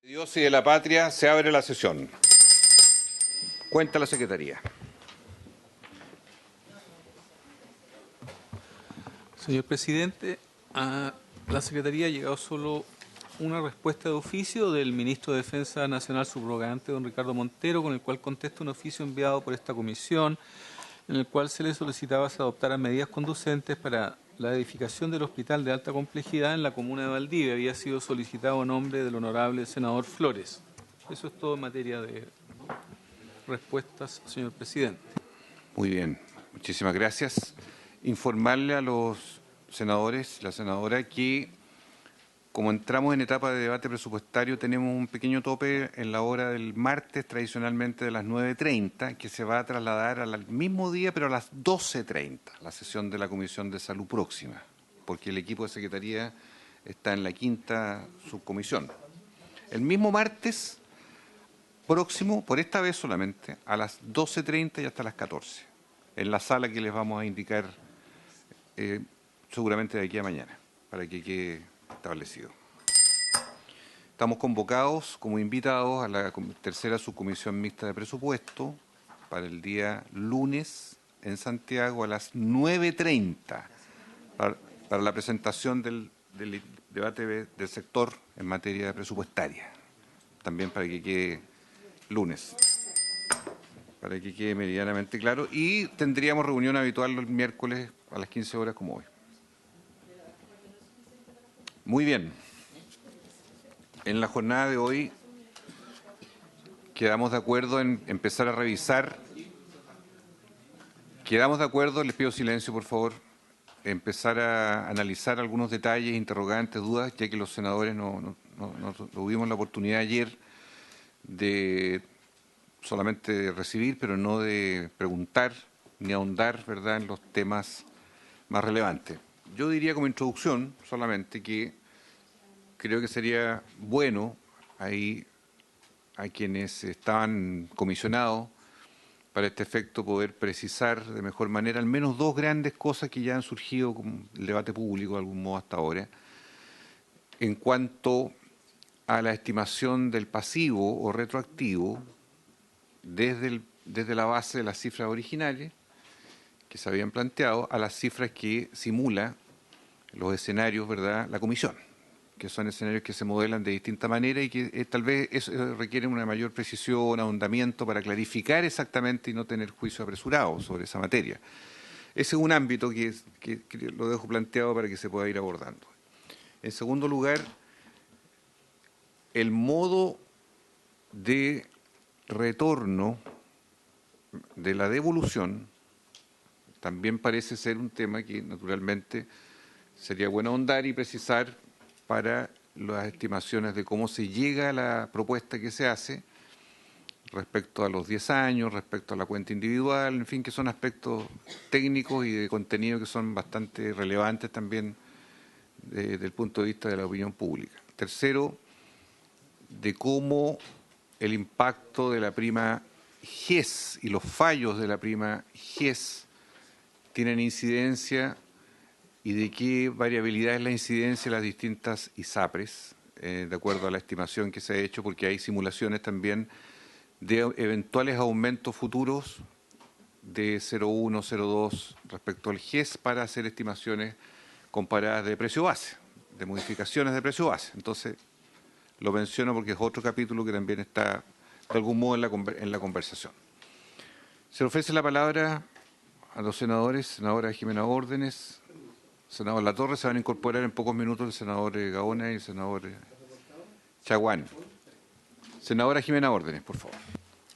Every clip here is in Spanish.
Dios y de la patria, se abre la sesión. Cuenta la Secretaría. Señor presidente, a la Secretaría ha llegado solo una respuesta de oficio del ministro de Defensa Nacional subrogante, don Ricardo Montero, con el cual contesta un oficio enviado por esta comisión, en el cual se le solicitaba se adoptaran medidas conducentes para la edificación del hospital de alta complejidad en la comuna de Valdivia. Había sido solicitado a nombre del honorable senador Flores. Eso es todo en materia de respuestas, señor presidente. Muy bien, muchísimas gracias. Informarle a los senadores, la senadora, que como entramos en etapa de debate presupuestario, tenemos un pequeño tope en la hora del martes, tradicionalmente de las 9:30, que se va a trasladar al mismo día, pero a las 12:30, la sesión de la Comisión de Salud próxima, porque el equipo de Secretaría está en la 5ª subcomisión. El mismo martes próximo, por esta vez solamente, a las 12:30 y hasta las 14, en la sala que les vamos a indicar seguramente de aquí a mañana, para que quede establecido. Estamos convocados como invitados a la tercera subcomisión mixta de presupuesto para el día lunes en Santiago a las 9:30 para la presentación del debate del sector en materia presupuestaria. También para que quede lunes, para que quede meridianamente claro. Y tendríamos reunión habitual el miércoles a las 15 horas como hoy. Muy bien. En la jornada de hoy quedamos de acuerdo en empezar a revisar. Quedamos de acuerdo, les pido silencio por favor, empezar a analizar algunos detalles, interrogantes, dudas, ya que los senadores no tuvimos la oportunidad ayer de solamente recibir, pero no de preguntar ni ahondar, ¿verdad?, en los temas más relevantes. Yo diría como introducción solamente que creo que sería bueno ahí a quienes estaban comisionados para este efecto poder precisar de mejor manera al menos dos grandes cosas que ya han surgido con el debate público de algún modo hasta ahora en cuanto a la estimación del pasivo o retroactivo desde la base de las cifras originales que se habían planteado a las cifras que simula los escenarios, ¿verdad?, la comisión, que son escenarios que se modelan de distinta manera y que tal vez eso requieren una mayor precisión, ahondamiento para clarificar exactamente y no tener juicio apresurado sobre esa materia. Ese es un ámbito que lo dejo planteado para que se pueda ir abordando. En segundo lugar, el modo de retorno de la devolución también parece ser un tema que naturalmente sería bueno ahondar y precisar para las estimaciones de cómo se llega a la propuesta que se hace respecto a los 10 años, respecto a la cuenta individual, en fin, que son aspectos técnicos y de contenido que son bastante relevantes también desde el punto de vista de la opinión pública. Tercero, de cómo el impacto de la prima GES y los fallos de la prima GES tienen incidencia y de qué variabilidad es la incidencia de las distintas ISAPRES, de acuerdo a la estimación que se ha hecho, porque hay simulaciones también de eventuales aumentos futuros de 0,1, 0,2 respecto al GES para hacer estimaciones comparadas de precio base, de modificaciones de precio base. Entonces, lo menciono porque es otro capítulo que también está de algún modo en la conversación. Se ofrece la palabra a los senadores, senadora Jimena Órdenes, senador Latorre. Se van a incorporar en pocos minutos el senador Gaona y el senador Chaguán. Senadora Jimena Órdenes, por favor.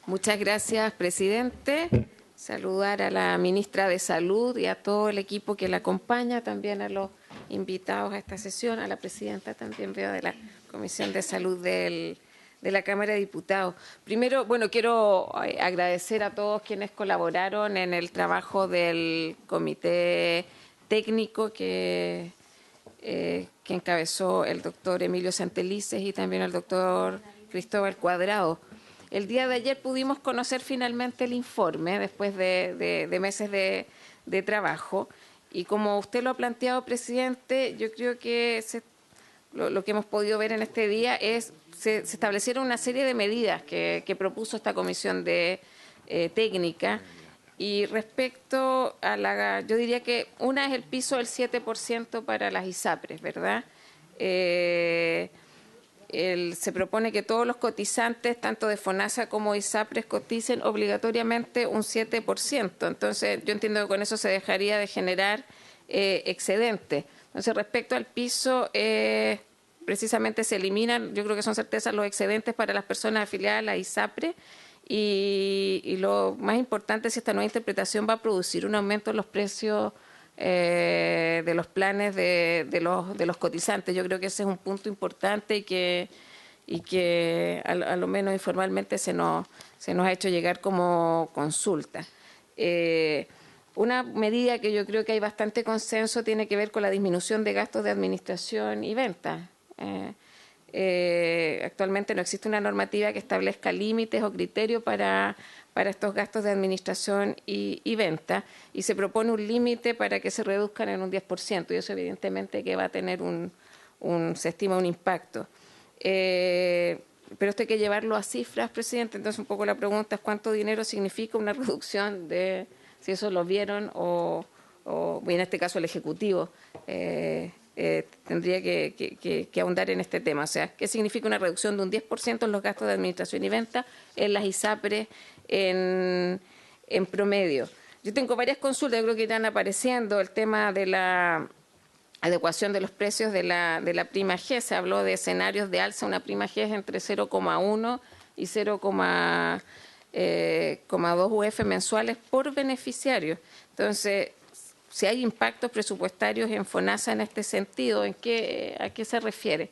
Muchas gracias, presidente. Saludar a la ministra de Salud y a todo el equipo que la acompaña, también a los invitados a esta sesión, a la presidenta también veo de la Comisión de Salud de la Cámara de Diputados. Primero, bueno, quiero agradecer a todos quienes colaboraron en el trabajo del comité técnico que encabezó el doctor Emilio Santelices y también el doctor Cristóbal Cuadrado. El día de ayer pudimos conocer finalmente el informe después de meses de trabajo y como usted lo ha planteado, presidente, yo creo que lo que hemos podido ver en este día es se establecieron una serie de medidas que propuso esta comisión de técnica. Y respecto a yo diría que una es el piso del 7% para las ISAPRES, ¿verdad? Se propone que todos los cotizantes, tanto de FONASA como ISAPRES, coticen obligatoriamente un 7%. Entonces, yo entiendo que con eso se dejaría de generar excedente. Entonces, respecto al piso, precisamente se eliminan, yo creo que son certezas, los excedentes para las personas afiliadas a la ISAPRE. Y lo más importante es si esta nueva interpretación va a producir un aumento en los precios de los planes de los cotizantes. Yo creo que ese es un punto importante y que a lo menos informalmente se nos ha hecho llegar como consulta. Una medida que yo creo que hay bastante consenso tiene que ver con la disminución de gastos de administración y venta. Actualmente no existe una normativa que establezca límites o criterios para estos gastos de administración y venta, y se propone un límite para que se reduzcan en un 10%, y eso evidentemente que va a tener se estima un impacto. Pero esto hay que llevarlo a cifras, presidente, entonces un poco la pregunta es cuánto dinero significa una reducción de, si eso lo vieron o en este caso el Ejecutivo tendría que ahondar en este tema. O sea, ¿qué significa una reducción de un 10% en los gastos de administración y venta en las ISAPRES en promedio? Yo tengo varias consultas, yo creo que irán apareciendo el tema de la adecuación de los precios de la prima G. Se habló de escenarios de alza, una prima G es entre 0,1 y 0,2 UF mensuales por beneficiario. Entonces, si hay impactos presupuestarios en FONASA en este sentido, ¿a qué se refiere?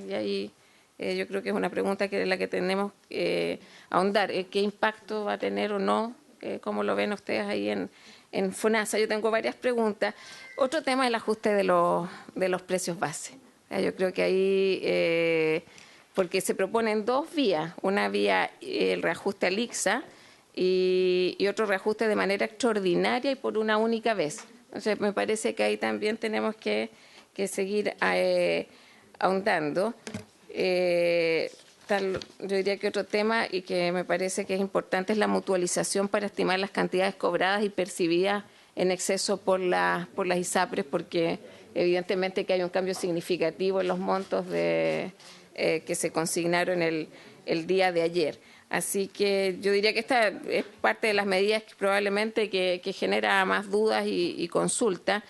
Y ahí yo creo que es una pregunta que la que tenemos que ahondar. ¿Qué impacto va a tener o no? ¿Cómo lo ven ustedes ahí en FONASA? Yo tengo varias preguntas. Otro tema es el ajuste de los precios base. Yo creo que ahí, porque se proponen dos vías. Una vía, el reajuste al ICSA, y otro reajuste de manera extraordinaria y por una única vez. Entonces, me parece que ahí también tenemos que seguir ahondando. Yo diría que otro tema y que me parece que es importante es la mutualización para estimar las cantidades cobradas y percibidas en exceso por las ISAPRES, porque evidentemente que hay un cambio significativo en los montos que se consignaron el día de ayer. Así que yo diría que esta es parte de las medidas que probablemente que genera más dudas y consultas,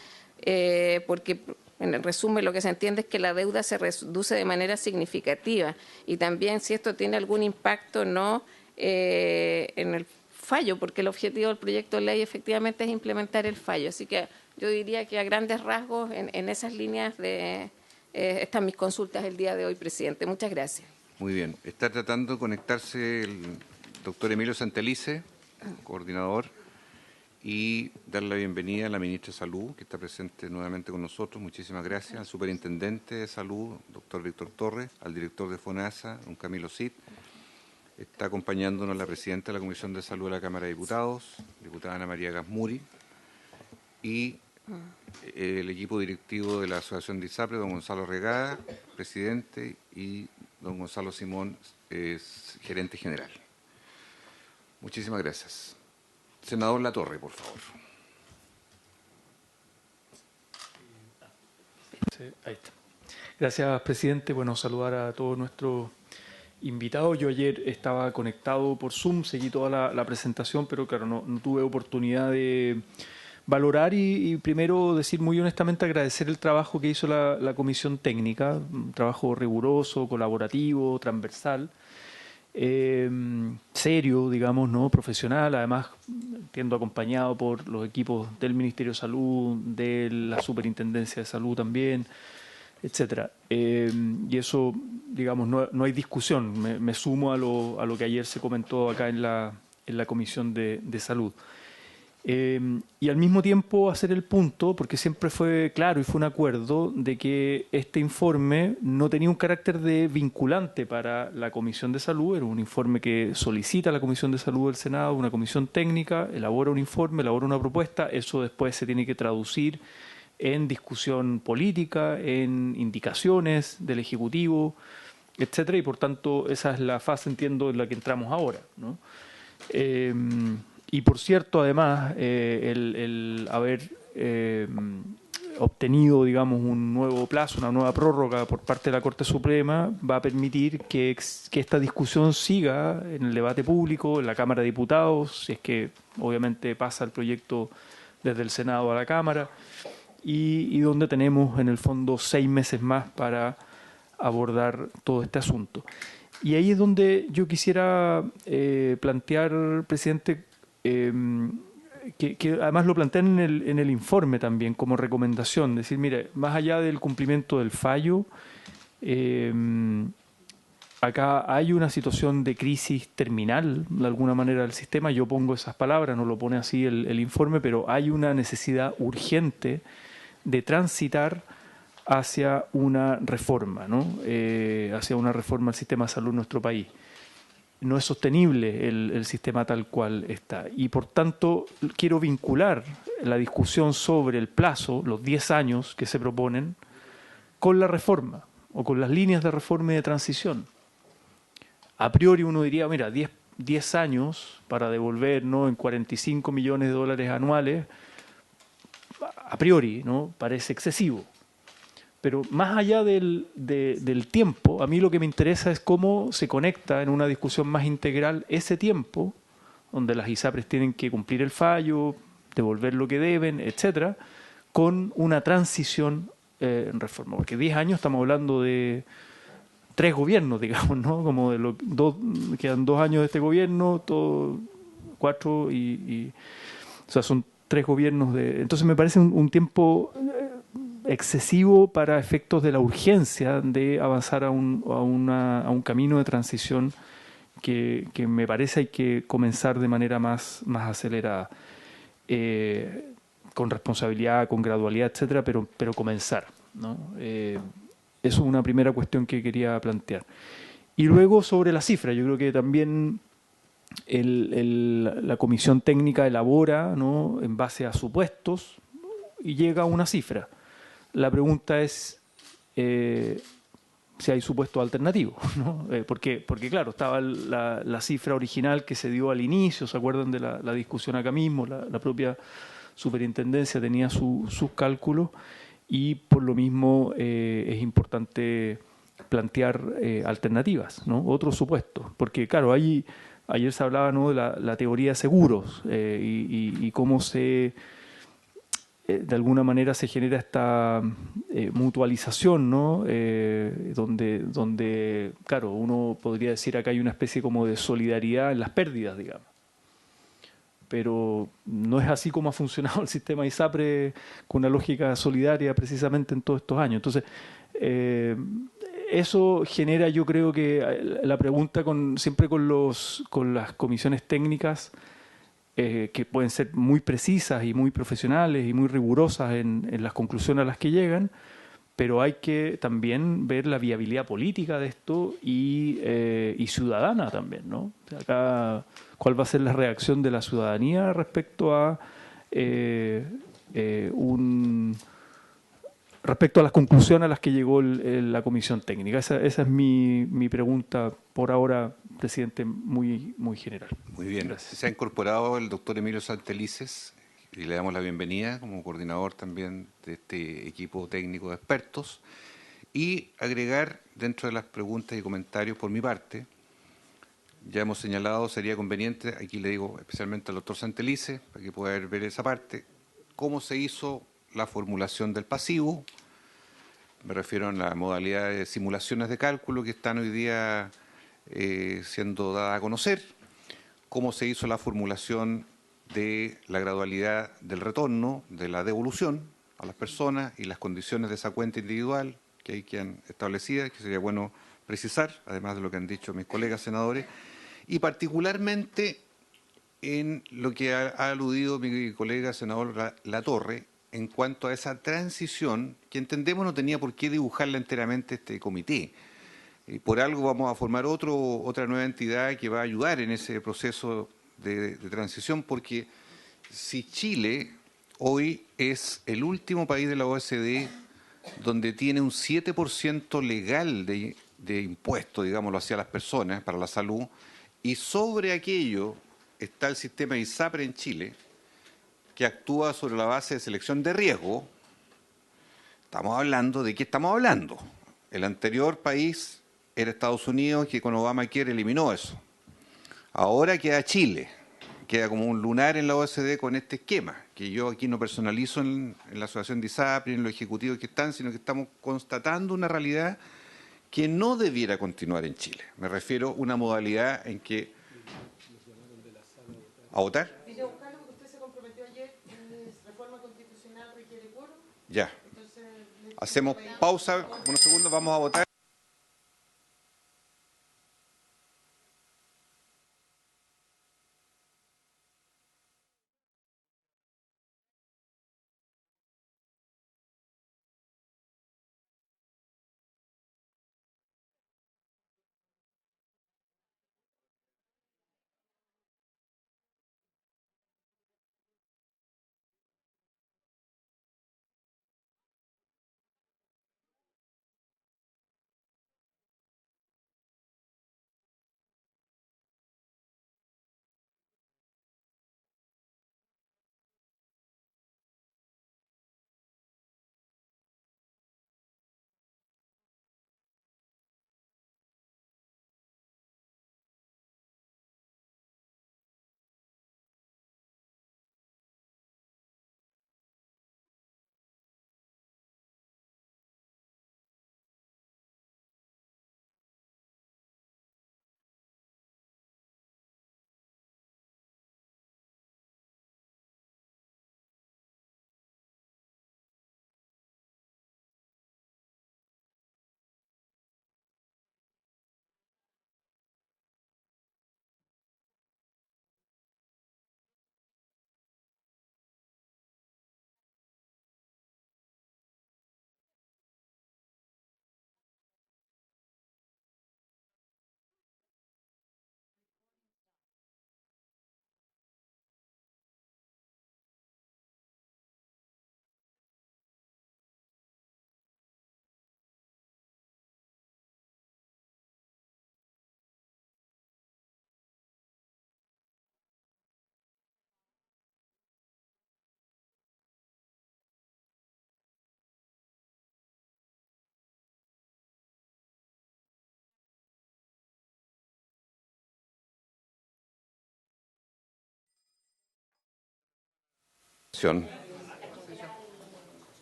porque en resumen lo que se entiende es que la deuda se reduce de manera significativa y también si esto tiene algún impacto o no en el fallo, porque el objetivo del proyecto de ley efectivamente es implementar el fallo. Así que yo diría que a grandes rasgos en esas líneas están mis consultas el día de hoy, presidente. Muchas gracias. Muy bien. Está tratando de conectarse el doctor Emilio Santelice, coordinador, y dar la bienvenida a la ministra de Salud, que está presente nuevamente con nosotros. Muchísimas gracias. Al superintendente de Salud, doctor Víctor Torres, al director de FONASA, don Camilo Cid. Está acompañándonos la presidenta de la Comisión de Salud de la Cámara de Diputados, diputada Ana María Gasmuri, y el equipo directivo de la Asociación de ISAPRE, don Gonzalo Regada, presidente, y don Gonzalo Simón, gerente general. Muchísimas gracias. Senador Latorre, por favor. Sí, ahí está. Gracias, presidente. Bueno, saludar a todos nuestros invitados. Yo ayer estaba conectado por Zoom, seguí toda la presentación, pero claro, no tuve oportunidad de valorar y primero decir muy honestamente agradecer el trabajo que hizo la comisión técnica, un trabajo riguroso, colaborativo, transversal, serio, digamos, ¿no? Profesional, además entiendo acompañado por los equipos del Ministerio de Salud, de la Superintendencia de Salud también, etcétera. Y eso, digamos, no hay discusión. Me sumo a lo que ayer se comentó acá en la Comisión de Salud. Y al mismo tiempo hacer el punto, porque siempre fue claro y fue un acuerdo de que este informe no tenía un carácter de vinculante para la Comisión de Salud, era un informe que solicita a la Comisión de Salud del Senado, una comisión técnica, elabora un informe, elabora una propuesta, eso después se tiene que traducir en discusión política, en indicaciones del Ejecutivo, etcétera, y por tanto esa es la fase, entiendo, en la que entramos ahora, ¿no? Y por cierto, además, el haber obtenido, digamos, un nuevo plazo, una nueva prórroga por parte de la Corte Suprema, va a permitir que esta discusión siga en el debate público, en la Cámara de Diputados, si es que obviamente pasa el proyecto desde el Senado a la Cámara, y donde tenemos en el fondo 6 meses más para abordar todo este asunto. Y ahí es donde yo quisiera plantear, presidente, que además lo plantean en el informe también como recomendación, decir, mire, más allá del cumplimiento del fallo, acá hay una situación de crisis terminal, de alguna manera, del sistema. Yo pongo esas palabras, no lo pone así el informe, pero hay una necesidad urgente de transitar hacia una reforma, ¿no? Hacia una reforma del sistema de salud en nuestro país. No es sostenible el sistema tal cual está. Y por tanto, quiero vincular la discusión sobre el plazo, los 10 años que se proponen, con la reforma o con las líneas de reforma y de transición. A priori uno diría, mira, 10 años para devolver, ¿no?, en 45 millones de dólares anuales, a priori, ¿no?, parece excesivo. Pero más allá del tiempo, a mí lo que me interesa es cómo se conecta en una discusión más integral ese tiempo, donde las ISAPRES tienen que cumplir el fallo, devolver lo que deben, etcétera, con una transición en reforma. Porque 10 años estamos hablando de 3 gobiernos, digamos, ¿no? Como de quedan 2 años de este gobierno, 4 o sea, son 3 gobiernos de... Entonces me parece un tiempo excesivo para efectos de la urgencia de avanzar a un camino de transición que me parece hay que comenzar de manera más acelerada, con responsabilidad, con gradualidad, etcétera, pero comenzar, ¿no? Eso es una primera cuestión que quería plantear. Y luego sobre la cifra, yo creo que también la comisión técnica elabora, ¿no?, en base a supuestos, y llega a una cifra. La pregunta es si hay supuestos alternativos, ¿no? Porque claro, estaba la cifra original que se dio al inicio, ¿se acuerdan de la discusión acá mismo? La propia superintendencia tenía sus cálculos, y por lo mismo es importante plantear alternativas, ¿no?, otros supuestos. Porque claro, ayer se hablaba, ¿no?, de la teoría de seguros y cómo de alguna manera se genera esta mutualización, ¿no? Donde, claro, uno podría decir acá hay una especie como de solidaridad en las pérdidas, digamos. Pero no es así como ha funcionado el sistema ISAPRE, con una lógica solidaria precisamente en todos estos años. Entonces, eso genera, yo creo que la pregunta siempre con las comisiones técnicas, que pueden ser muy precisas y muy profesionales y muy rigurosas en las conclusiones a las que llegan, pero hay que también ver la viabilidad política de esto y ciudadana también, ¿no? O sea, acá, ¿cuál va a ser la reacción de la ciudadanía respecto a respecto a las conclusiones a las que llegó la comisión técnica? Esa es mi pregunta por ahora, presidente, muy general. Muy bien. Gracias. Se ha incorporado el doctor Emilio Santelices y le damos la bienvenida como coordinador también de este equipo técnico de expertos. Y agregar dentro de las preguntas y comentarios por mi parte, ya hemos señalado, sería conveniente, aquí le digo especialmente al doctor Santelices, para que pueda ver esa parte, cómo se hizo la formulación del pasivo. Me refiero a la modalidad de simulaciones de cálculo que están hoy día siendo dada a conocer, cómo se hizo la formulación de la gradualidad del retorno, de la devolución a las personas y las condiciones de esa cuenta individual que hay quien establecidas, que sería bueno precisar, además de lo que han dicho mis colegas senadores, y particularmente en lo que ha aludido mi colega senador Latorre, en cuanto a esa transición que entendemos no tenía por qué dibujarla enteramente este comité. Por algo vamos a formar otra nueva entidad que va a ayudar en ese proceso de transición, porque si Chile hoy es el último país de la OECD donde tiene un 7% legal de impuestos, digámoslo, hacia las personas para la salud, y sobre aquello está el sistema ISAPRE en Chile, que actúa sobre la base de selección de riesgo. Estamos hablando de qué estamos hablando. El anterior país era Estados Unidos, que con Obamacare eliminó eso. Ahora queda Chile, queda como un lunar en la OECD con este esquema, que yo aquí no personalizo en la asociación de ISAPRE, en los ejecutivos que están, sino que estamos constatando una realidad que no debiera continuar en Chile. Me refiero a una modalidad en que... ¿A votar? Ya. Hacemos pausa, unos segundos, vamos a votar.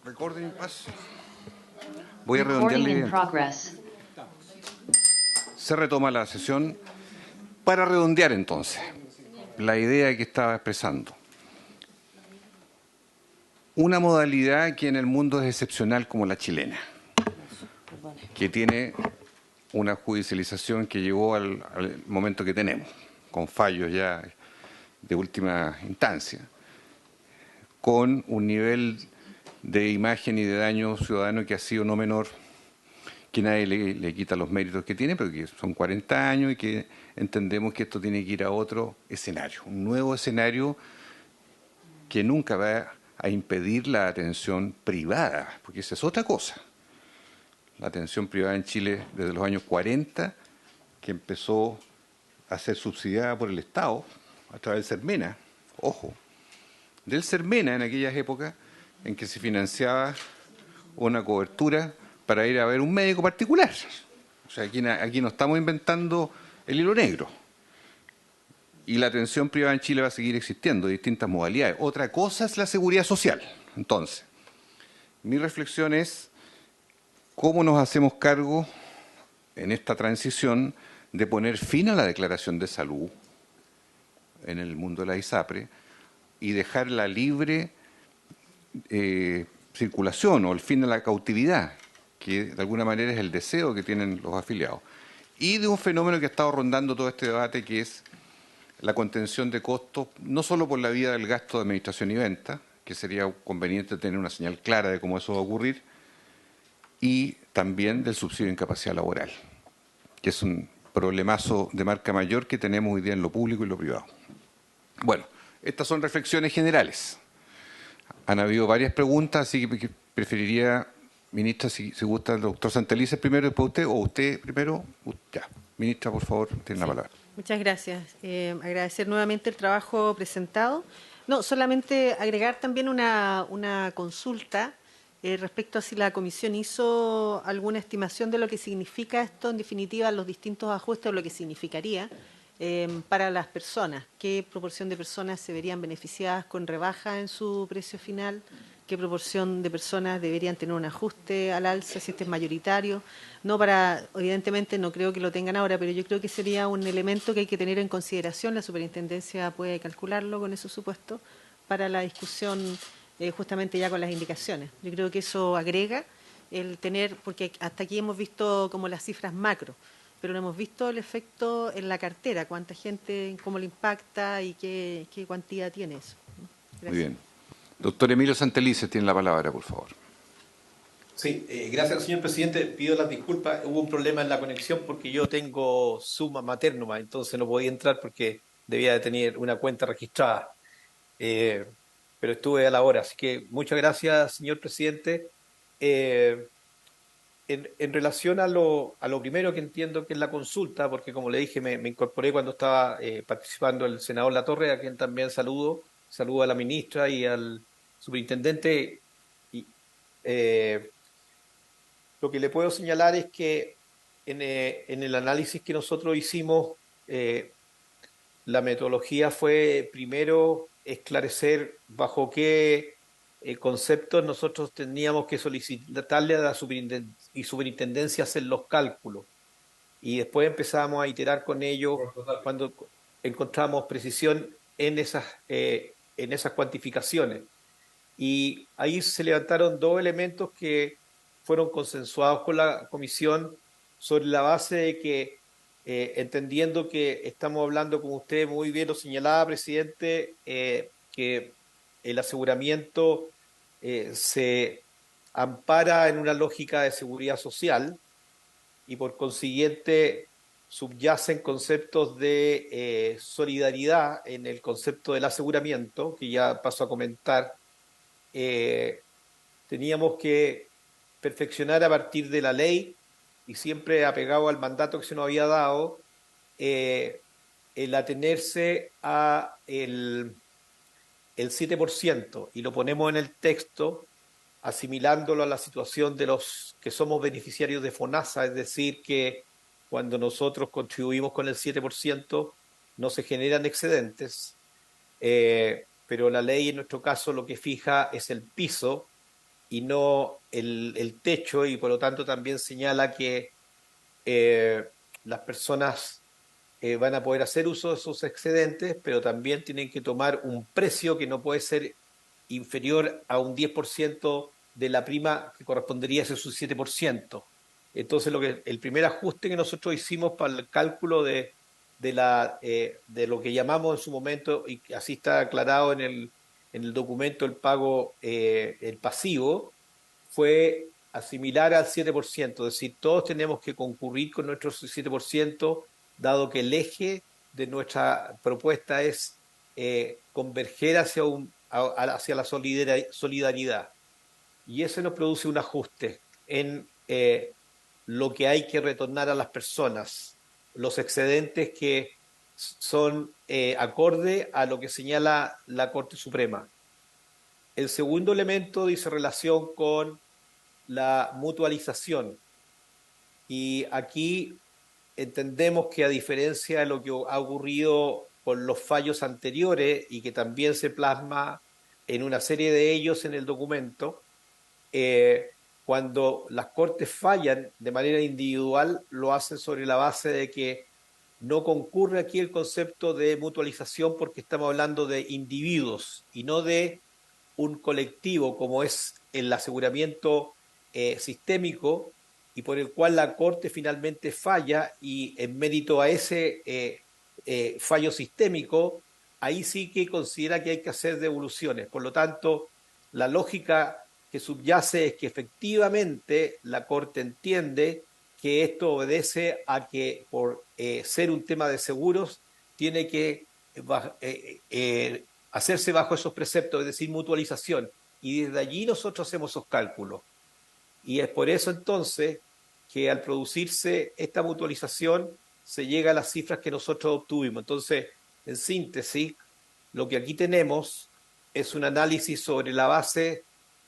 Recording pass. Voy a redondear la idea. Se retoma la sesión. Para redondear entonces la idea que estaba expresando. Una modalidad que en el mundo es excepcional como la chilena, que tiene una judicialización que llegó al momento que tenemos, con fallos ya de última instancia, con un nivel de imagen y de daño ciudadano que ha sido no menor, que nadie le quita los méritos que tiene, pero que son 40 años y que entendemos que esto tiene que ir a otro escenario, un nuevo escenario que nunca va a impedir la atención privada, porque esa es otra cosa. La atención privada en Chile desde los años 40, que empezó a ser subsidiada por el Estado a través del Sermena, ojo, del Sermena en aquellas épocas en que se financiaba una cobertura para ir a ver un médico particular. O sea, aquí no estamos inventando el hilo negro. Y la atención privada en Chile va a seguir existiendo de distintas modalidades. Otra cosa es la seguridad social. Entonces, mi reflexión es cómo nos hacemos cargo en esta transición de poner fin a la declaración de salud en el mundo de la ISAPRE y dejar la libre circulación o el fin de la cautividad, que de alguna manera es el deseo que tienen los afiliados. Y de un fenómeno que ha estado rondando todo este debate, que es la contención de costos, no solo por la vía del gasto de administración y venta, que sería conveniente tener una señal clara de cómo eso va a ocurrir, y también del subsidio de incapacidad laboral, que es un problemazo de marca mayor que tenemos hoy día en lo público y lo privado. Bueno, estas son reflexiones generales. Han habido varias preguntas, así que preferiría, ministra, si gusta, el doctor Santelices primero, después usted, o usted primero. Ya, ministra, por favor, tiene la palabra. Muchas gracias. Agradecer nuevamente el trabajo presentado. No, solamente agregar también una consulta respecto a si la comisión hizo alguna estimación de lo que significa esto, en definitiva, los distintos ajustes o lo que significaría para las personas. ¿Qué proporción de personas se verían beneficiadas con rebaja en su precio final? ¿Qué proporción de personas deberían tener un ajuste al alza si este es mayoritario? No para, evidentemente no creo que lo tengan ahora, pero yo creo que sería un elemento que hay que tener en consideración. La superintendencia puede calcularlo con esos supuestos para la discusión justamente ya con las indicaciones. Yo creo que eso agrega el tener, porque hasta aquí hemos visto como las cifras macro, pero no hemos visto el efecto en la cartera, cuánta gente, cómo le impacta y qué cuantía tiene eso. Muy bien. Doctor Emilio Santelices tiene la palabra, por favor. Sí, gracias, señor presidente. Pido las disculpas. Hubo un problema en la conexión porque yo tengo suma maternuma, entonces no podía entrar porque debía de tener una cuenta registrada. Pero estuve a la hora. Así que muchas gracias, señor presidente. En relación a lo primero que entiendo que es la consulta, porque como le dije, me incorporé cuando estaba participando el senador Latorre, a quien también saludo a la ministra y al superintendente. Y, lo que le puedo señalar es que en el análisis que nosotros hicimos, la metodología fue primero esclarecer bajo qué conceptos nosotros teníamos que solicitarle a la superintendencia hacer los cálculos. Y después empezamos a iterar con ellos cuando encontramos precisión en esas cuantificaciones. Y ahí se levantaron dos elementos que fueron consensuados con la comisión sobre la base de que, entendiendo que estamos hablando, como usted muy bien lo señalaba, presidente, que el aseguramiento se ampara en una lógica de seguridad social y por consiguiente subyacen conceptos de solidaridad en el concepto del aseguramiento, que ya paso a comentar. Teníamos que perfeccionar a partir de la ley y siempre apegado al mandato que se nos había dado, el atenerse a el 7%, y lo ponemos en el texto asimilándolo a la situación de los que somos beneficiarios de FONASA, es decir, que cuando nosotros contribuimos con el 7% no se generan excedentes, pero la ley en nuestro caso lo que fija es el piso y no el techo, y por lo tanto también señala que las personas van a poder hacer uso de sus excedentes, pero también tienen que tomar un precio que no puede ser inferior a un 10% de la prima que correspondería a ese su 7%. Entonces, el primer ajuste que nosotros hicimos para el cálculo de lo que llamamos en su momento, y así está aclarado en el documento, el pago, el pasivo, fue asimilar al 7%, es decir, todos tenemos que concurrir con nuestro 7%, dado que el eje de nuestra propuesta es converger hacia la solidaridad. Y eso nos produce un ajuste en lo que hay que retornar a las personas, los excedentes que son acorde a lo que señala la Corte Suprema. El segundo elemento dice relación con la mutualización. Y aquí entendemos que, a diferencia de lo que ha ocurrido con los fallos anteriores y que también se plasma en una serie de ellos en el documento, cuando las Cortes fallan de manera individual, lo hacen sobre la base de que no concurre aquí el concepto de mutualización, porque estamos hablando de individuos y no de un colectivo, como es el aseguramiento sistémico, y por el cual la Corte finalmente falla, y en mérito a ese fallo sistémico, ahí sí que considera que hay que hacer devoluciones. Por lo tanto, la lógica que subyace es que efectivamente la Corte entiende que esto obedece a que, por ser un tema de seguros, tiene que hacerse bajo esos preceptos, es decir, mutualización. y desde allí nosotros hacemos esos cálculos. Y es por eso entonces que al producirse esta mutualización se llega a las cifras que nosotros obtuvimos. Entonces, en síntesis, lo que aquí tenemos es un análisis sobre la base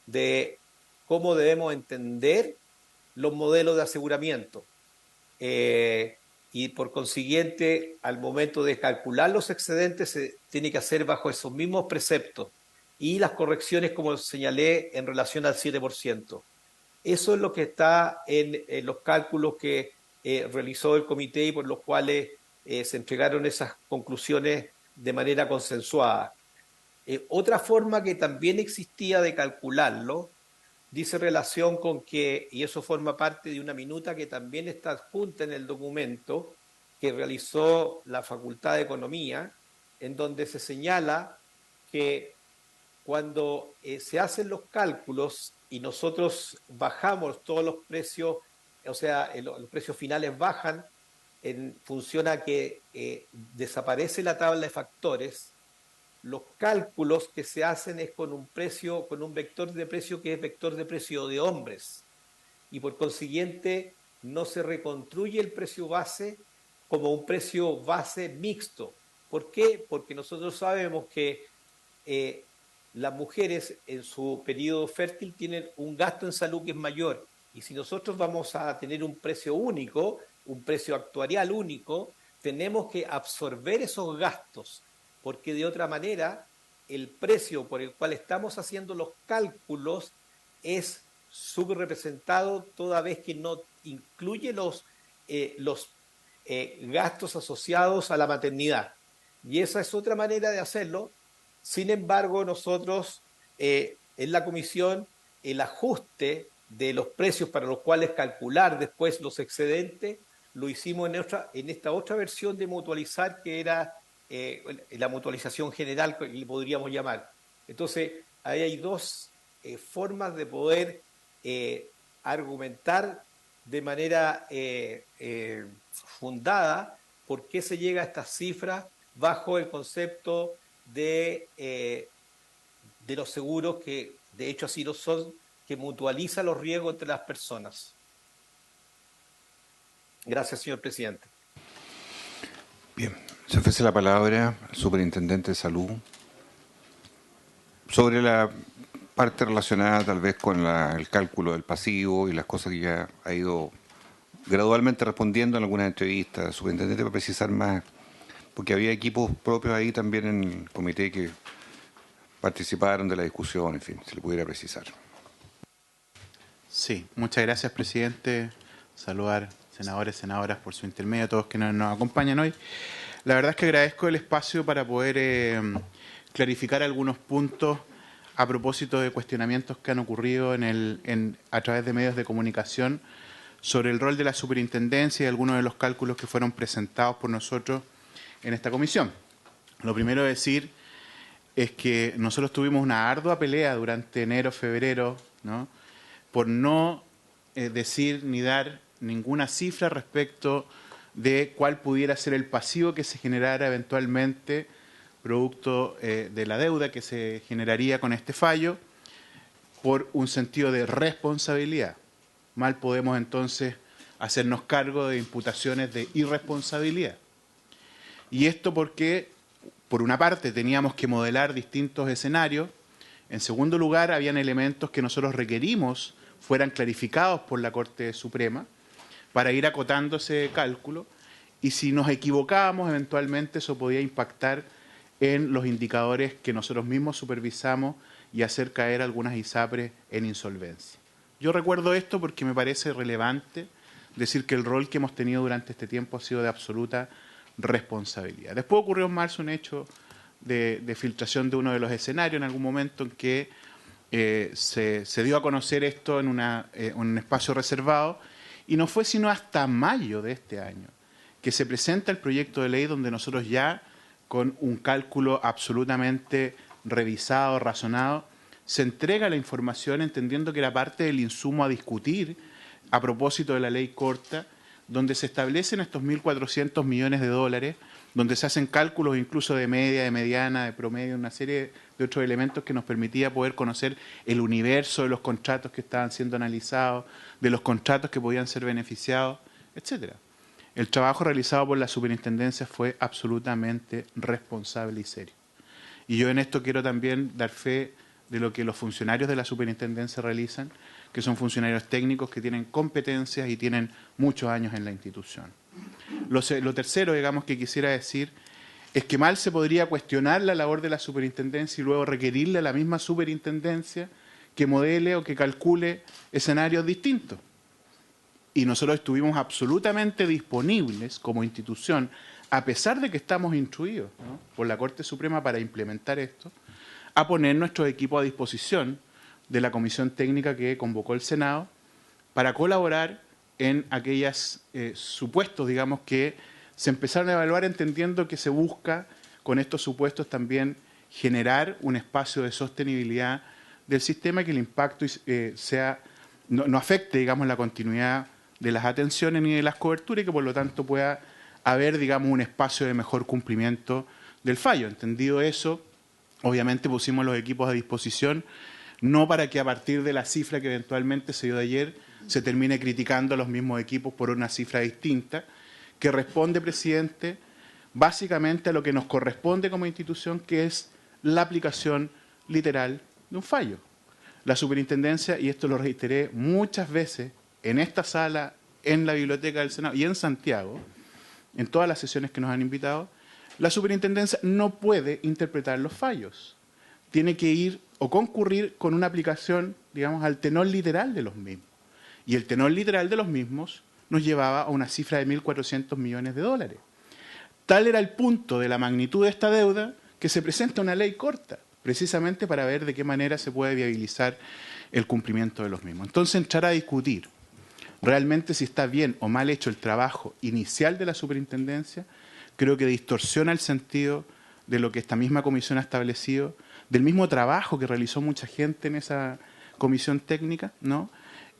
de cómo debemos entender los modelos de aseguramiento. Y por consiguiente, al momento de calcular los excedentes, se tiene que hacer bajo esos mismos preceptos y las correcciones, como señalé, en relación al 7%. Eso es lo que está en los cálculos que realizó el comité y por los cuales se entregaron esas conclusiones de manera consensuada. Otra forma que también existía de calcularlo dice relación con que, y eso forma parte de una minuta que también está adjunta en el documento que realizó la Facultad de Economía, en donde se señala que cuando se hacen los cálculos y nosotros bajamos todos los precios, o sea, los precios finales bajan en función a que desaparece la tabla de factores, los cálculos que se hacen es con un precio, con un vector de precio que es vector de precio de hombres. Y por consiguiente no se reconstruye el precio base como un precio base mixto. ¿Por qué? Porque nosotros sabemos que las mujeres en su periodo fértil tienen un gasto en salud que es mayor. Y si nosotros vamos a tener un precio único, un precio actuarial único, tenemos que absorber esos gastos, porque de otra manera el precio por el cual estamos haciendo los cálculos es subrepresentado toda vez que no incluye los gastos asociados a la maternidad. Y esa es otra manera de hacerlo. Sin embargo, nosotros en la comisión el ajuste de los precios para los cuales calcular después los excedentes lo hicimos en esta otra versión de mutualizar que era la mutualización general, que le podríamos llamar. Entonces, ahí hay dos formas de poder argumentar de manera fundada por qué se llega a estas cifras bajo el concepto de los seguros, que de hecho así lo son, que mutualiza los riesgos entre las personas. Gracias, señor presidente. Bien, se ofrece la palabra al superintendente de salud sobre la parte relacionada tal vez con el cálculo del pasivo y las cosas que ya ha ido gradualmente respondiendo en algunas entrevistas. Superintendente, para precisar más, porque había equipos propios ahí también en el comité que participaron de la discusión, en fin, si le pudiera precisar. Sí, muchas gracias, presidente. Saludar senadores, senadoras por su intermedio, a todos que nos acompañan hoy. La verdad es que agradezco el espacio para poder clarificar algunos puntos a propósito de cuestionamientos que han ocurrido a través de medios de comunicación sobre el rol de la superintendencia y algunos de los cálculos que fueron presentados por nosotros en esta comisión. Lo primero a decir es que nosotros tuvimos una ardua pelea durante enero, febrero, ¿no?, por no decir ni dar ninguna cifra respecto de cuál pudiera ser el pasivo que se generara eventualmente producto de la deuda que se generaría con este fallo, por un sentido de responsabilidad. Mal podemos entonces hacernos cargo de imputaciones de irresponsabilidad. Y esto porque, por una parte, teníamos que modelar distintos escenarios. En segundo lugar, habían elementos que nosotros requerimos fueran clarificados por la Corte Suprema para ir acotando ese cálculo. Y si nos equivocábamos, eventualmente eso podía impactar en los indicadores que nosotros mismos supervisamos y hacer caer algunas ISAPRES en insolvencia. Yo recuerdo esto porque me parece relevante decir que el rol que hemos tenido durante este tiempo ha sido de absoluta responsabilidad. Después ocurrió en marzo un hecho de filtración de uno de los escenarios en algún momento en que se dio a conocer esto en un espacio reservado, y no fue sino hasta mayo de este año que se presenta el proyecto de ley donde nosotros ya, con un cálculo absolutamente revisado, razonado, se entrega la información entendiendo que era parte del insumo a discutir a propósito de la ley corta, donde se establecen estos 1.400 millones de dólares donde se hacen cálculos incluso de media, de mediana, de promedio, una serie de otros elementos que nos permitía poder conocer el universo de los contratos que estaban siendo analizados, de los contratos que podían ser beneficiados, etcétera. El trabajo realizado por la superintendencia fue absolutamente responsable y serio. Y yo en esto quiero también dar fe de lo que los funcionarios de la superintendencia realizan, que son funcionarios técnicos que tienen competencias y tienen muchos años en la institución. Lo tercero, digamos, que quisiera decir es que mal se podría cuestionar la labor de la superintendencia y luego requerirle a la misma superintendencia que modele o que calcule escenarios distintos. Y nosotros estuvimos absolutamente disponibles como institución, a pesar de que estamos instruidos, ¿no?, por la Corte Suprema para implementar esto, a poner nuestro equipo a disposición de la comisión técnica que convocó el Senado para colaborar en aquellos supuestos, digamos, que se empezaron a evaluar, entendiendo que se busca con estos supuestos también generar un espacio de sostenibilidad del sistema y que el impacto no afecte, digamos, la continuidad de las atenciones ni de las coberturas y que por lo tanto pueda haber, digamos, un espacio de mejor cumplimiento del fallo. Entendido eso, obviamente pusimos los equipos a disposición, no para que a partir de la cifra que eventualmente se dio de ayer se termine criticando a los mismos equipos por una cifra distinta, que responde, presidente, básicamente a lo que nos corresponde como institución, que es la aplicación literal de un fallo. La superintendencia, y esto lo reiteré muchas veces en esta sala, en la Biblioteca del Senado y en Santiago, en todas las sesiones que nos han invitado, la superintendencia no puede interpretar los fallos. Tiene que ir o concurrir con una aplicación, digamos, al tenor literal de los mismos. Y el tenor literal de los mismos nos llevaba a una cifra de 1.400 millones de dólares. Tal era el punto de la magnitud de esta deuda que se presenta una ley corta, precisamente para ver de qué manera se puede viabilizar el cumplimiento de los mismos. Entonces, entrar a discutir realmente si está bien o mal hecho el trabajo inicial de la superintendencia, creo que distorsiona el sentido de lo que esta misma comisión ha establecido, del mismo trabajo que realizó mucha gente en esa comisión técnica, ¿no?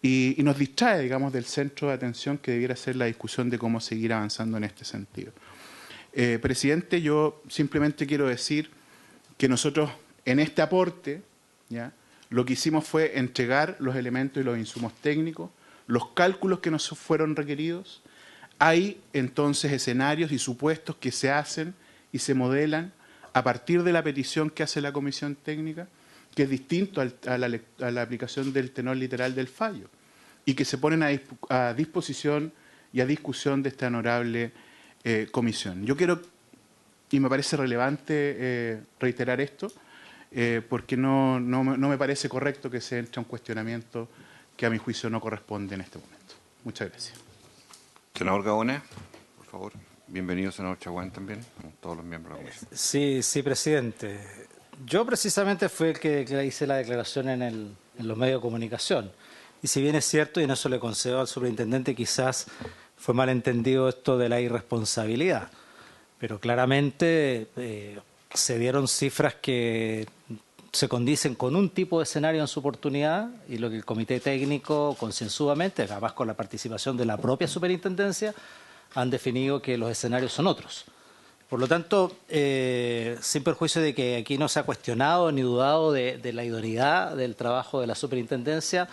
Y nos distrae, digamos, del centro de atención que debiera ser la discusión de cómo seguir avanzando en este sentido. Presidente, yo simplemente quiero decir que nosotros en este aporte, ¿ya?, lo que hicimos fue entregar los elementos y los insumos técnicos, los cálculos que nos fueron requeridos. Hay entonces escenarios y supuestos que se hacen y se modelan a partir de la petición que hace la comisión técnica, que es distinto a la aplicación del tenor literal del fallo, y que se ponen a disposición y a discusión de esta honorable comisión. Yo quiero, y me parece relevante reiterar esto, porque no me parece correcto que se entre a un cuestionamiento que a mi juicio no corresponde en este momento. Muchas gracias. Senador Gaona, por favor. Bienvenido, senador Chaguán, también, como todos los miembros de la comisión. Sí, presidente. Yo precisamente fui el que hice la declaración en los medios de comunicación. Y si bien es cierto, y en eso le concedo al superintendente, quizás fue malentendido esto de la irresponsabilidad. Pero claramente se dieron cifras que se condicen con un tipo de escenario en su oportunidad, y lo que el comité técnico concienzudamente, además con la participación de la propia superintendencia, han definido que los escenarios son otros. Por lo tanto, sin perjuicio de que aquí no se ha cuestionado ni dudado de la idoneidad del trabajo de la superintendencia,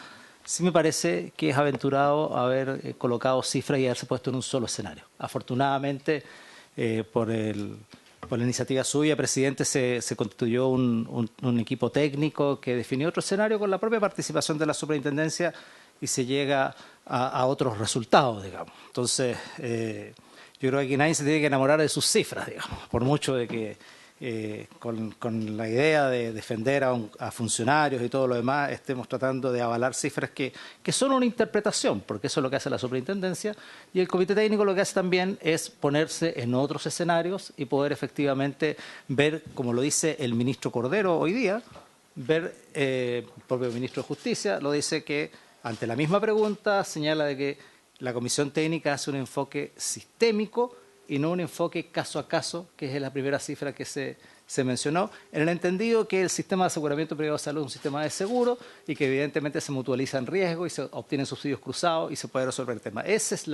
sí me parece que es aventurado haber colocado cifras y haberse puesto en un solo escenario. Afortunadamente, por la iniciativa suya, presidente, se constituyó un equipo técnico que definió otro escenario con la propia participación de la superintendencia y se llega a otros resultados, digamos. Entonces, yo creo que aquí nadie se tiene que enamorar de sus cifras, digamos, por mucho de que con la idea de defender a funcionarios y todo lo demás estemos tratando de avalar cifras que son una interpretación, porque eso es lo que hace la superintendencia, y el comité técnico lo que hace también es ponerse en otros escenarios y poder efectivamente ver, como lo dice el ministro Cordero hoy día, ver, el propio ministro de Justicia lo dice, que ante la misma pregunta señala de que la comisión técnica hace un enfoque sistémico y no un enfoque caso a caso, que es la primera cifra que se mencionó, en el entendido que el sistema de aseguramiento privado de salud es un sistema de seguro y que evidentemente se mutualizan riesgos y se obtienen subsidios cruzados y se puede resolver el tema. Esa es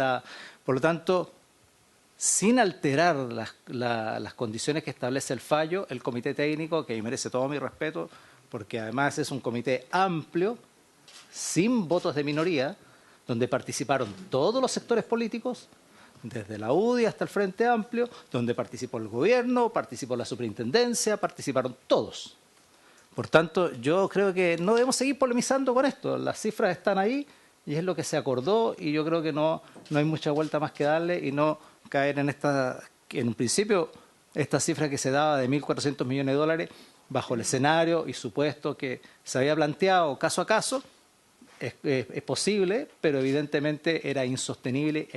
por lo tanto, sin alterar las condiciones que establece el fallo, el comité técnico, que merece todo mi respeto, porque además es un comité amplio, sin votos de minoría, donde participaron todos los sectores políticos, desde la UDI hasta el Frente Amplio, donde participó el gobierno, participó la superintendencia, participaron todos. Por tanto, yo creo que no debemos seguir polemizando con esto. Las cifras están ahí y es lo que se acordó y yo creo que no hay mucha vuelta más que darle y no caer en en un principio, esta cifra que se daba de 1.400 millones de dólares bajo el escenario y supuesto que se había planteado caso a caso, es posible, pero evidentemente era insostenible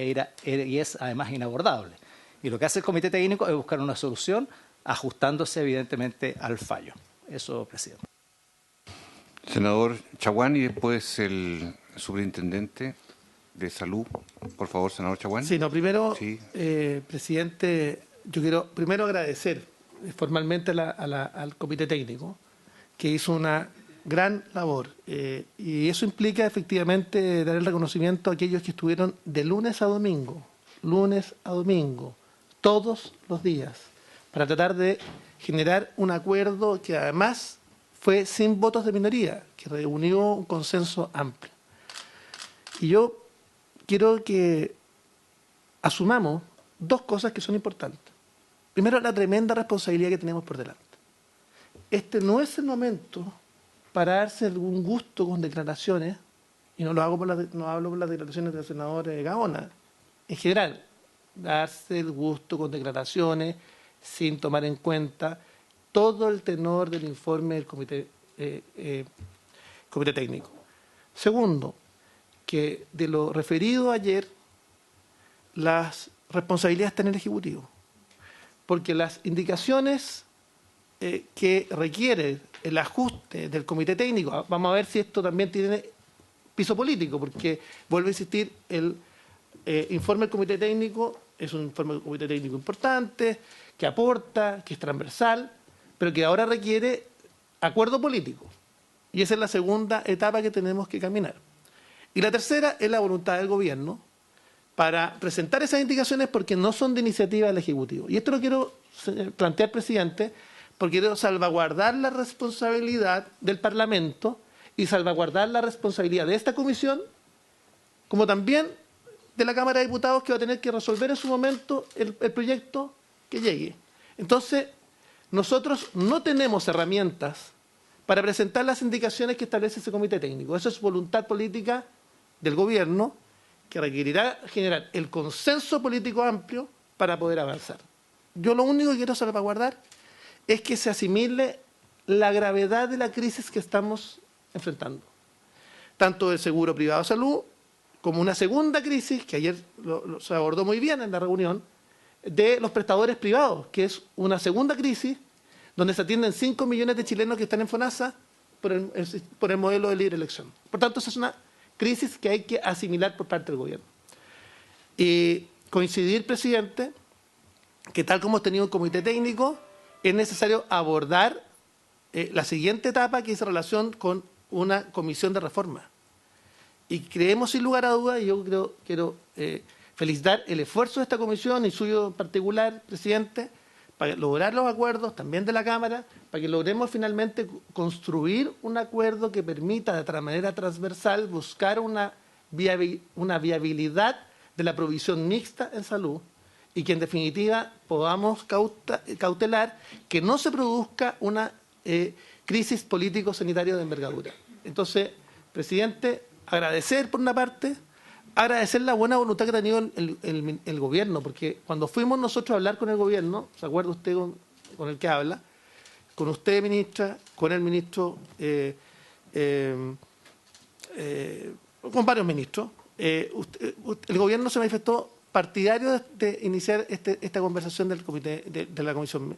y es además inabordable. Y lo que hace el comité técnico es buscar una solución ajustándose evidentemente al fallo. Eso, presidente. Senador Chaguán y después el superintendente de Salud. Por favor, senador Chaguán. Sí, no, primero, Sí. presidente, yo quiero primero agradecer formalmente al comité técnico que hizo una gran labor y eso implica efectivamente dar el reconocimiento a aquellos que estuvieron de lunes a domingo, todos los días, para tratar de generar un acuerdo que además fue sin votos de minoría, que reunió un consenso amplio. Y yo quiero que asumamos dos cosas que son importantes. Primero, la tremenda responsabilidad que tenemos por delante. Este no es el momento para darse algún gusto con declaraciones, y no hablo por las declaraciones del senador Gaona, en general, darse el gusto con declaraciones sin tomar en cuenta todo el tenor del informe del comité técnico. Segundo, que de lo referido ayer, las responsabilidades están en el Ejecutivo, porque las indicaciones que requiere el ajuste del comité técnico, vamos a ver si esto también tiene piso político, porque vuelvo a insistir, el informe del comité técnico es un informe del comité técnico importante, que aporta, que es transversal, pero que ahora requiere acuerdo político. Y esa es la segunda etapa que tenemos que caminar. Y la tercera es la voluntad del gobierno para presentar esas indicaciones porque no son de iniciativa del Ejecutivo. Y esto lo quiero plantear, presidente, porque quiero salvaguardar la responsabilidad del Parlamento y salvaguardar la responsabilidad de esta comisión, como también de la Cámara de Diputados, que va a tener que resolver en su momento el proyecto que llegue. Entonces, nosotros no tenemos herramientas para presentar las indicaciones que establece ese comité técnico. Eso es voluntad política del gobierno, que requerirá generar el consenso político amplio para poder avanzar. Yo lo único que quiero salvaguardar es que se asimile la gravedad de la crisis que estamos enfrentando, tanto del seguro privado de salud como una segunda crisis, que ayer se abordó muy bien en la reunión, de los prestadores privados, que es una segunda crisis donde se atienden 5 millones de chilenos que están en FONASA por el modelo de libre elección. Por tanto, esa es una crisis que hay que asimilar por parte del gobierno. Y coincidir, presidente, que tal como hemos tenido un comité técnico, es necesario abordar la siguiente etapa, que es en relación con una comisión de reforma. Y creemos, sin lugar a dudas, y yo quiero felicitar el esfuerzo de esta comisión y suyo en particular, presidente, para lograr los acuerdos también de la Cámara, para que logremos finalmente construir un acuerdo que permita de manera transversal buscar una viabilidad de la provisión mixta en salud y que en definitiva podamos cautelar que no se produzca una crisis político-sanitaria de envergadura. Entonces, presidente, agradecer por una parte, agradecer la buena voluntad que ha tenido el gobierno, porque cuando fuimos nosotros a hablar con el gobierno, ¿se acuerda usted con el que habla? Con usted, ministra, con el ministro, con varios ministros, el gobierno se manifestó partidario de iniciar esta conversación del comité, de la comisión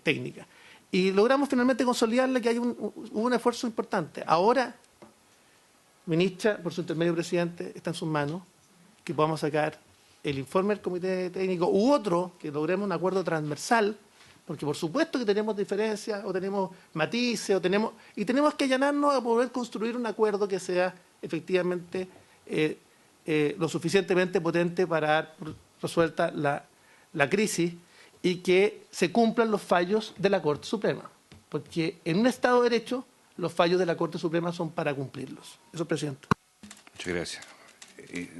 técnica. Y logramos finalmente consolidarle que hubo un esfuerzo importante. Ahora, ministra, por su intermedio, presidente, está en sus manos que podamos sacar el informe del comité técnico u otro, que logremos un acuerdo transversal, porque por supuesto que tenemos diferencias o tenemos matices y tenemos que allanarnos a poder construir un acuerdo que sea efectivamente lo suficientemente potente para dar resuelta la crisis y que se cumplan los fallos de la Corte Suprema. Porque en un Estado de Derecho, los fallos de la Corte Suprema son para cumplirlos. Eso, presidente. Muchas gracias.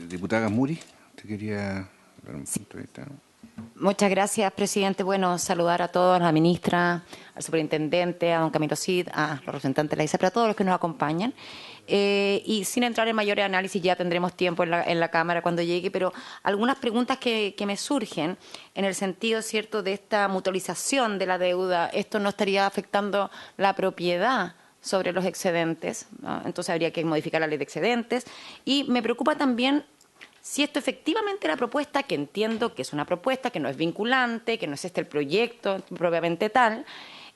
Diputada Muri, ¿te quería dar un punto de vista? Muchas gracias, presidente. Bueno, saludar a todos, a la ministra, al superintendente, a don Camilo Cid, a los representantes de la ISAPRE, a todos los que nos acompañan. Y sin entrar en mayores análisis, ya tendremos tiempo en la Cámara cuando llegue, pero algunas preguntas que me surgen en el sentido, ¿cierto?, de esta mutualización de la deuda. ¿Esto no estaría afectando la propiedad sobre los excedentes, ¿no? Entonces habría que modificar la ley de excedentes. Y me preocupa también si esto efectivamente la propuesta, que entiendo que es una propuesta, que no es vinculante, que no es el proyecto propiamente tal,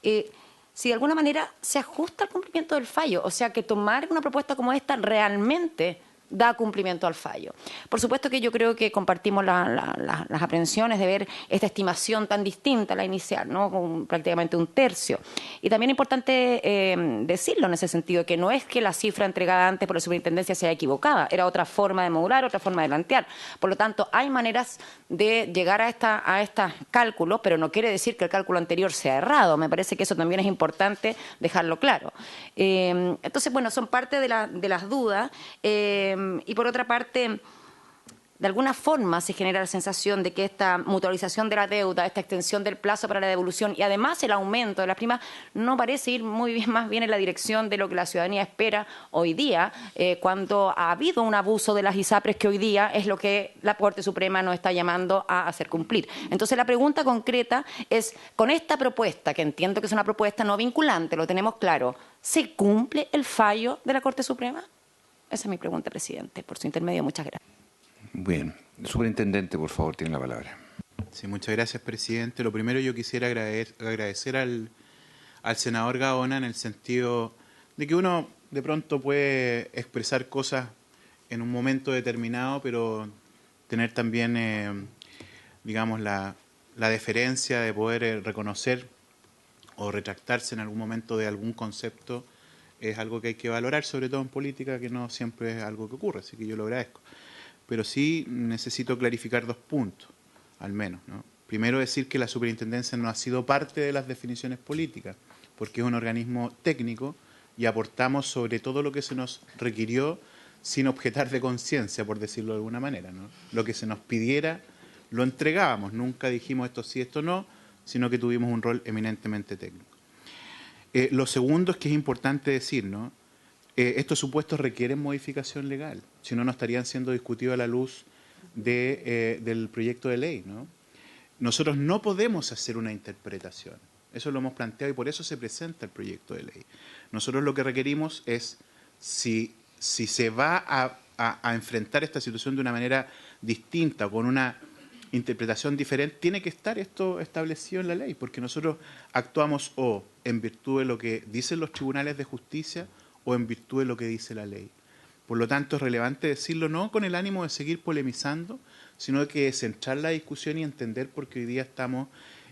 si de alguna manera se ajusta al cumplimiento del fallo, o sea, que tomar una propuesta como esta realmente da cumplimiento al fallo. Por supuesto que yo creo que compartimos las aprehensiones de ver esta estimación tan distinta a la inicial, ¿no?, con prácticamente un tercio. Y también es importante decirlo en ese sentido, que no es que la cifra entregada antes por la superintendencia sea equivocada, era otra forma de modular, otra forma de plantear. Por lo tanto, hay maneras de llegar a estos cálculos, pero no quiere decir que el cálculo anterior sea errado. Me parece que eso también es importante dejarlo claro. Entonces, bueno, son parte de las dudas. Y por otra parte, de alguna forma se genera la sensación de que esta mutualización de la deuda, esta extensión del plazo para la devolución y además el aumento de las primas no parece ir muy bien, más bien en la dirección de lo que la ciudadanía espera hoy día, cuando ha habido un abuso de las ISAPRES que hoy día es lo que la Corte Suprema nos está llamando a hacer cumplir. Entonces, la pregunta concreta es, con esta propuesta, que entiendo que es una propuesta no vinculante, lo tenemos claro, ¿se cumple el fallo de la Corte Suprema? Esa es mi pregunta, presidente. Por su intermedio, muchas gracias. Bien. El superintendente, por favor, tiene la palabra. Sí, muchas gracias, presidente. Lo primero, yo quisiera agradecer al senador Gaona en el sentido de que uno de pronto puede expresar cosas en un momento determinado, pero tener también, digamos, la deferencia de poder reconocer o retractarse en algún momento de algún concepto es algo que hay que valorar, sobre todo en política, que no siempre es algo que ocurre, así que yo lo agradezco. Pero sí necesito clarificar 2 puntos, al menos, ¿no? Primero, decir que la superintendencia no ha sido parte de las definiciones políticas, porque es un organismo técnico y aportamos sobre todo lo que se nos requirió sin objetar de conciencia, por decirlo de alguna manera, ¿no? Lo que se nos pidiera lo entregábamos, nunca dijimos esto sí, esto no, sino que tuvimos un rol eminentemente técnico. Lo segundo es que es importante decir, ¿no?, estos supuestos requieren modificación legal, si no, no estarían siendo discutidos a la luz del proyecto de ley, ¿no? Nosotros no podemos hacer una interpretación, eso lo hemos planteado y por eso se presenta el proyecto de ley. Nosotros lo que requerimos es, si se va a enfrentar esta situación de una manera distinta, con una interpretación diferente, tiene que estar esto establecido en la ley, porque nosotros actuamos o en virtud de lo que dicen los tribunales de justicia o en virtud de lo que dice la ley. Por lo tanto, es relevante decirlo no con el ánimo de seguir polemizando, sino que centrar la discusión y entender por qué hoy día estamos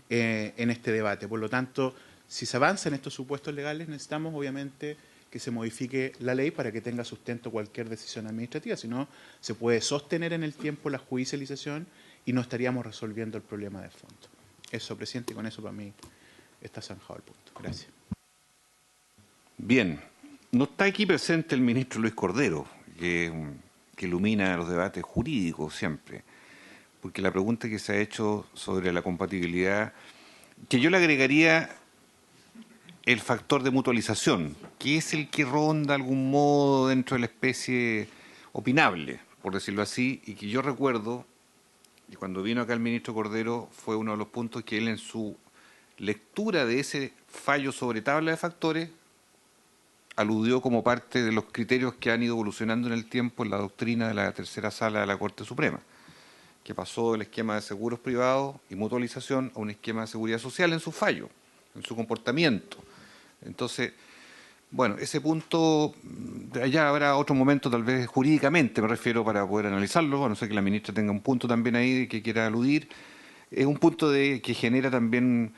en este debate. Por lo tanto, si se avanza en estos supuestos legales, necesitamos obviamente que se modifique la ley para que tenga sustento cualquier decisión administrativa, si no, se puede sostener en el tiempo la judicialización y no estaríamos resolviendo el problema de fondo. Eso, presidente, y con eso para mí está zanjado el punto. Gracias. Bien. No está aquí presente el ministro Luis Cordero, que ilumina los debates jurídicos siempre, porque la pregunta que se ha hecho sobre la compatibilidad, que yo le agregaría el factor de mutualización, que es el que ronda de algún modo dentro de la especie opinable, por decirlo así, y que yo recuerdo, y cuando vino acá el ministro Cordero, fue uno de los puntos que él en su lectura de ese fallo sobre tabla de factores aludió como parte de los criterios que han ido evolucionando en el tiempo en la doctrina de la tercera sala de la Corte Suprema, que pasó del esquema de seguros privados y mutualización a un esquema de seguridad social en su fallo, en su comportamiento. Entonces, bueno, ese punto, allá habrá otro momento tal vez jurídicamente, me refiero, para poder analizarlo, a no ser que la ministra tenga un punto también ahí que quiera aludir. Es un punto que genera también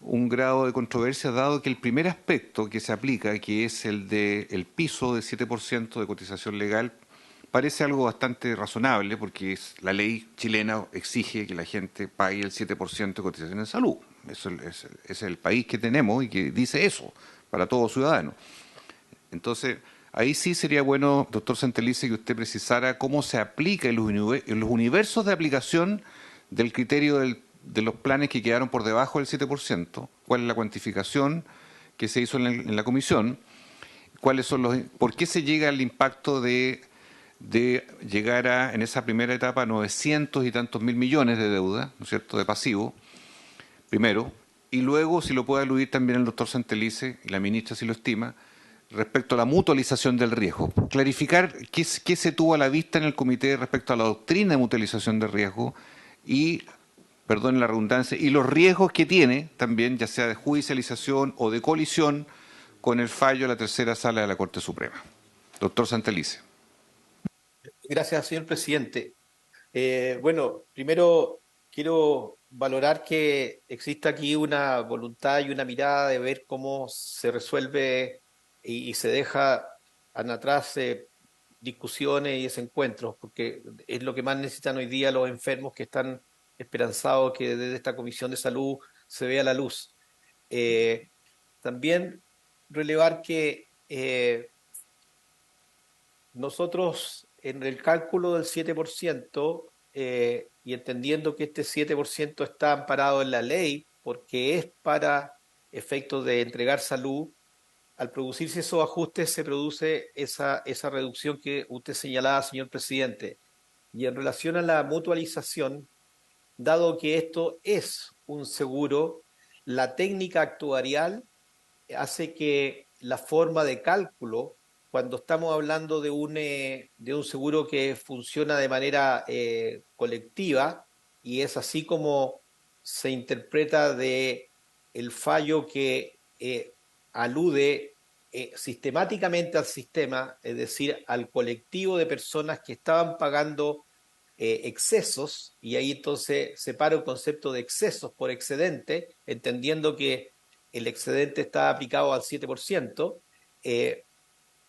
un grado de controversia, dado que el primer aspecto que se aplica, que es el del piso de 7% de cotización legal parece algo bastante razonable porque la ley chilena exige que la gente pague el 7% de cotización en salud. Eso es el país que tenemos y que dice eso para todo ciudadano. Entonces, ahí sí sería bueno, doctor Santelice, que usted precisara cómo se aplica en los universos de aplicación del criterio de los planes que quedaron por debajo del 7%, cuál es la cuantificación que se hizo en la comisión, por qué se llega al impacto de llegar en esa primera etapa a 900 y tantos mil millones de deuda, ¿no es cierto?, de pasivo, primero, y luego, si lo puede aludir también el doctor Santelice, y la ministra si lo estima, respecto a la mutualización del riesgo. Clarificar qué se tuvo a la vista en el comité respecto a la doctrina de mutualización del riesgo y, perdón la redundancia, y los riesgos que tiene también, ya sea de judicialización o de colisión, con el fallo de la tercera sala de la Corte Suprema. Doctor Santelice. Gracias, señor presidente. Bueno, primero quiero valorar que exista aquí una voluntad y una mirada de ver cómo se resuelve y se deja atrás discusiones y desencuentros, porque es lo que más necesitan hoy día los enfermos que están esperanzados que desde esta Comisión de Salud se vea la luz. También relevar que nosotros en el cálculo del 7%, y entendiendo que este 7% está amparado en la ley, porque es para efectos de entregar salud, al producirse esos ajustes se produce esa reducción que usted señalaba, señor presidente. Y en relación a la mutualización, dado que esto es un seguro, la técnica actuarial hace que la forma de cálculo, cuando estamos hablando de un seguro que funciona de manera colectiva, y es así como se interpreta de el fallo que alude sistemáticamente al sistema, es decir, al colectivo de personas que estaban pagando excesos, y ahí entonces separa el concepto de excesos por excedente, entendiendo que el excedente está aplicado al 7%,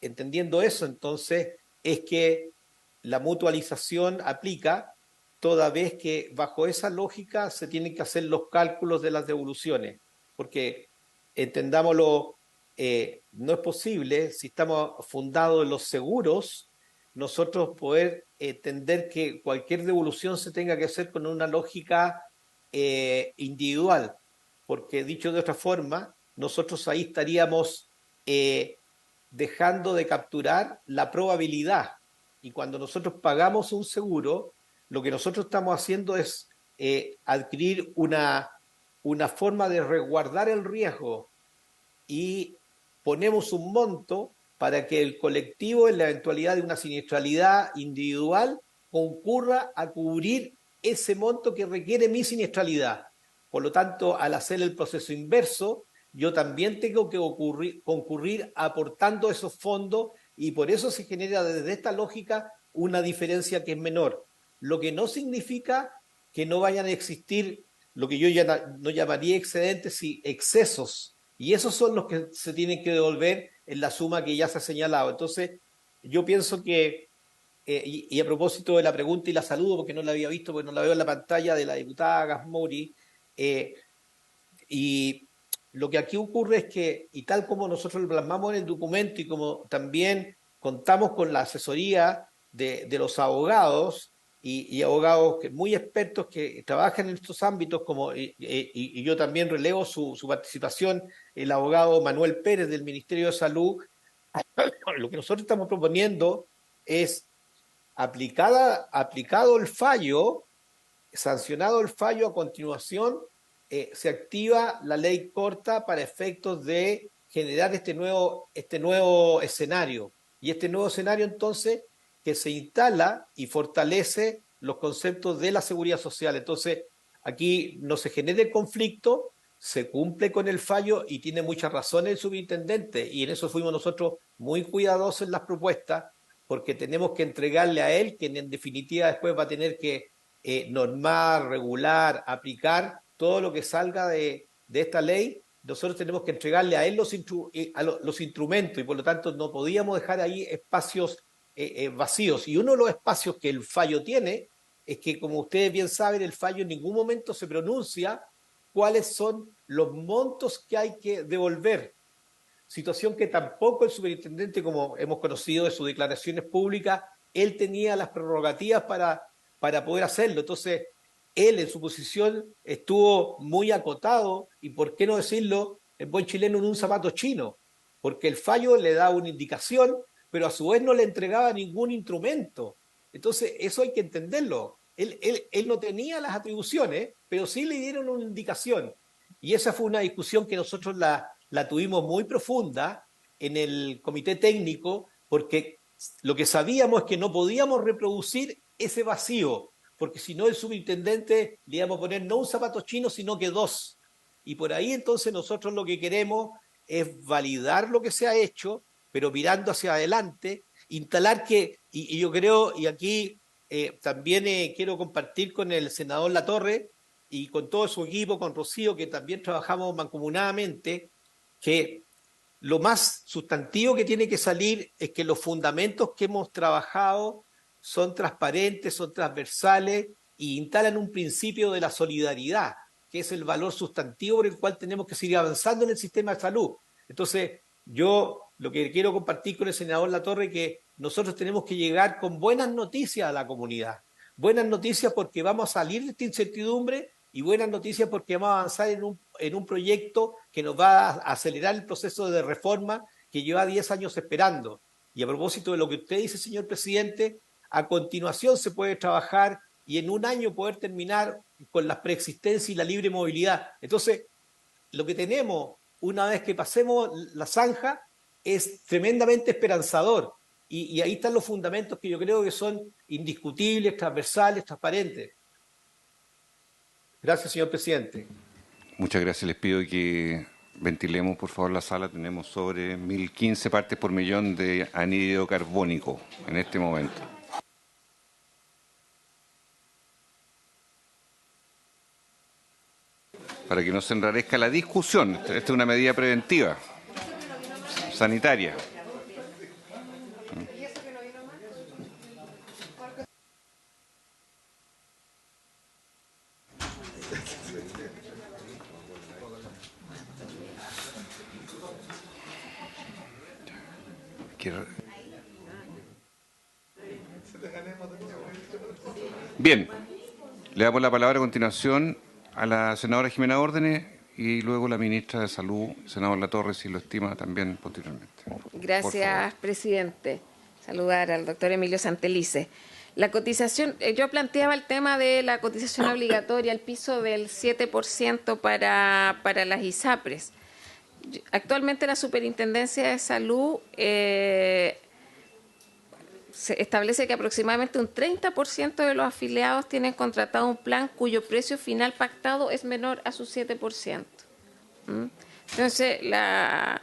entendiendo eso, entonces, es que la mutualización aplica toda vez que bajo esa lógica se tienen que hacer los cálculos de las devoluciones, porque entendámoslo, no es posible, si estamos fundados en los seguros, nosotros poder entender que cualquier devolución se tenga que hacer con una lógica individual, porque dicho de otra forma, nosotros ahí estaríamos dejando de capturar la probabilidad. Y cuando nosotros pagamos un seguro, lo que nosotros estamos haciendo es adquirir una forma de resguardar el riesgo y ponemos un monto para que el colectivo, en la eventualidad de una siniestralidad individual, concurra a cubrir ese monto que requiere mi siniestralidad. Por lo tanto, al hacer el proceso inverso, yo también tengo que concurrir aportando esos fondos, y por eso se genera desde esta lógica una diferencia que es menor. Lo que no significa que no vayan a existir lo que yo ya no llamaría excedentes, y excesos. Y esos son los que se tienen que devolver en la suma que ya se ha señalado. Entonces, yo pienso que, y a propósito de la pregunta, y la saludo porque no la había visto, porque no la veo en la pantalla, de la diputada Gasmuri, y lo que aquí ocurre es que, y tal como nosotros lo plasmamos en el documento y como también contamos con la asesoría de los abogados, y abogados muy expertos que trabajan en estos ámbitos, y yo también relevo su participación, el abogado Manuel Pérez del Ministerio de Salud, lo que nosotros estamos proponiendo es, aplicado el fallo, sancionado el fallo, a continuación se activa la ley corta para efectos de generar este nuevo escenario. Y este nuevo escenario, entonces, que se instala y fortalece los conceptos de la seguridad social. Entonces, aquí no se genera el conflicto, se cumple con el fallo, y tiene muchas razones el subintendente, y en eso fuimos nosotros muy cuidadosos en las propuestas, porque tenemos que entregarle a él, que en definitiva después va a tener que normar, regular, aplicar todo lo que salga de esta ley. Nosotros tenemos que entregarle a él los instrumentos, y por lo tanto no podíamos dejar ahí espacios vacíos. Y uno de los espacios que el fallo tiene es que, como ustedes bien saben, el fallo en ningún momento se pronuncia cuáles son los montos que hay que devolver. Situación que tampoco el superintendente, como hemos conocido de sus declaraciones públicas, él tenía las prerrogativas para poder hacerlo. Entonces, él en su posición estuvo muy acotado y, por qué no decirlo, en buen chileno, en un zapato chino, porque el fallo le da una indicación, pero a su vez no le entregaba ningún instrumento. Entonces, eso hay que entenderlo. Él no tenía las atribuciones, pero sí le dieron una indicación. Y esa fue una discusión que nosotros la tuvimos muy profunda en el comité técnico, porque lo que sabíamos es que no podíamos reproducir ese vacío, porque si no el superintendente le íbamos a poner no un zapato chino, sino que dos. Y por ahí entonces nosotros lo que queremos es validar lo que se ha hecho, pero mirando hacia adelante, instalar que, y yo creo, y aquí también quiero compartir con el senador Latorre y con todo su equipo, con Rocío, que también trabajamos mancomunadamente, que lo más sustantivo que tiene que salir es que los fundamentos que hemos trabajado son transparentes, son transversales y instalan un principio de la solidaridad, que es el valor sustantivo por el cual tenemos que seguir avanzando en el sistema de salud. Entonces, yo lo que quiero compartir con el senador Latorre es que nosotros tenemos que llegar con buenas noticias a la comunidad. Buenas noticias porque vamos a salir de esta incertidumbre y buenas noticias porque vamos a avanzar en un proyecto que nos va a acelerar el proceso de reforma que lleva 10 años esperando. Y a propósito de lo que usted dice, señor presidente, a continuación se puede trabajar y en un año poder terminar con la preexistencia y la libre movilidad. Entonces, lo que tenemos una vez que pasemos la zanja es tremendamente esperanzador. Y ahí están los fundamentos que yo creo que son indiscutibles, transversales, transparentes. Gracias, señor presidente. Muchas gracias. Les pido que ventilemos, por favor, la sala. Tenemos sobre 1.015 partes por millón de anhídrido carbónico en este momento. Para que no se enrarezca la discusión. Esta es una medida preventiva, sanitaria. Bien, le damos la palabra a continuación a la senadora Jimena Órdenes y luego la ministra de Salud, senador Latorre, si lo estima también posteriormente. Gracias, presidente. Saludar al doctor Emilio Santelice. La cotización, yo planteaba el tema de la cotización obligatoria al piso del 7% para las ISAPRES. Actualmente la Superintendencia de Salud se establece que aproximadamente un 30% de los afiliados tienen contratado un plan cuyo precio final pactado es menor a su 7%. Entonces, la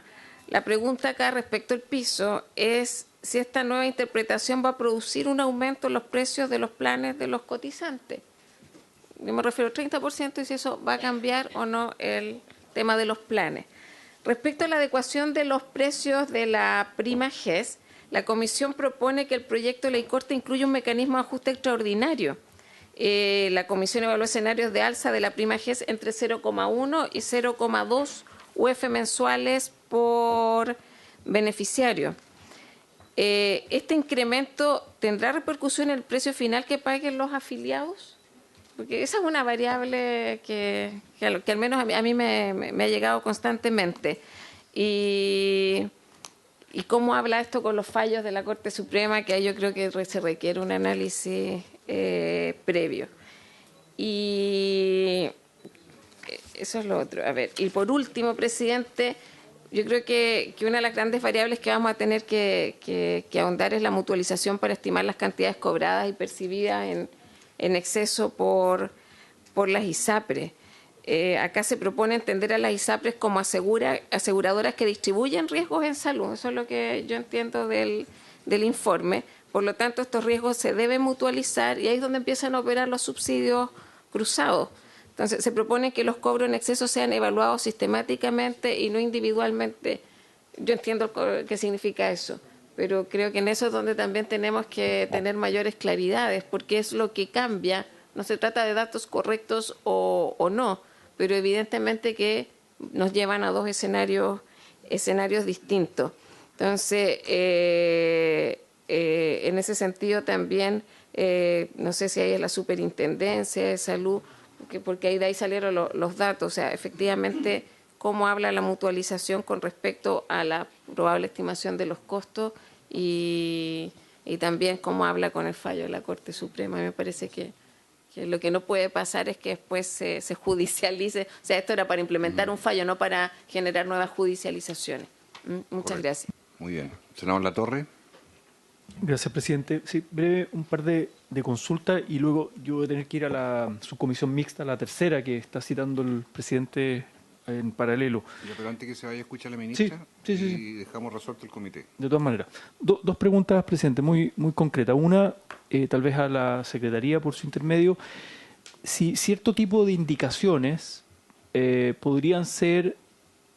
pregunta acá respecto al piso es si esta nueva interpretación va a producir un aumento en los precios de los planes de los cotizantes. Yo me refiero al 30% y si eso va a cambiar o no el tema de los planes. Respecto a la adecuación de los precios de la prima GES, la Comisión propone que el proyecto de ley corta incluya un mecanismo de ajuste extraordinario. La Comisión evaluó escenarios de alza de la prima GES entre 0,1 y 0,2 UF mensuales por beneficiario. ¿Este incremento tendrá repercusión en el precio final que paguen los afiliados? Porque esa es una variable que al menos a mí me ha llegado constantemente. Y cómo habla esto con los fallos de la Corte Suprema, que ahí yo creo que se requiere un análisis previo. Y eso es lo otro. A ver, y por último, presidente, yo creo que una de las grandes variables que vamos a tener que ahondar es la mutualización para estimar las cantidades cobradas y percibidas en exceso por las ISAPRES. Acá se propone entender a las ISAPRES como aseguradoras que distribuyen riesgos en salud. Eso es lo que yo entiendo del informe. Por lo tanto, estos riesgos se deben mutualizar y ahí es donde empiezan a operar los subsidios cruzados. Entonces, se propone que los cobros en exceso sean evaluados sistemáticamente y no individualmente. Yo entiendo qué significa eso. pero creo que en eso es donde también tenemos que tener mayores claridades, porque es lo que cambia. No se trata de datos correctos o no, pero evidentemente que nos llevan a dos escenarios distintos. Entonces, en ese sentido también, no sé si ahí es la Superintendencia de Salud, porque de ahí salieron los datos, o sea, efectivamente, cómo habla la mutualización con respecto a la probable estimación de los costos y también cómo habla con el fallo de la Corte Suprema. Me parece que lo que no puede pasar es que después se judicialice. O sea, esto era para implementar un fallo, no para generar nuevas judicializaciones. Muchas gracias. Muy bien. Senador Latorre. Gracias, presidente. Sí, breve, un par de consultas y luego yo voy a tener que ir a la subcomisión mixta, la tercera, que está citando el presidente en paralelo. Ya, pero antes que se vaya, escucha a la ministra y dejamos resuelto el comité. De todas maneras. Dos preguntas, presidente, muy concretas. Una, tal vez a la Secretaría por su intermedio. Si cierto tipo de indicaciones podrían ser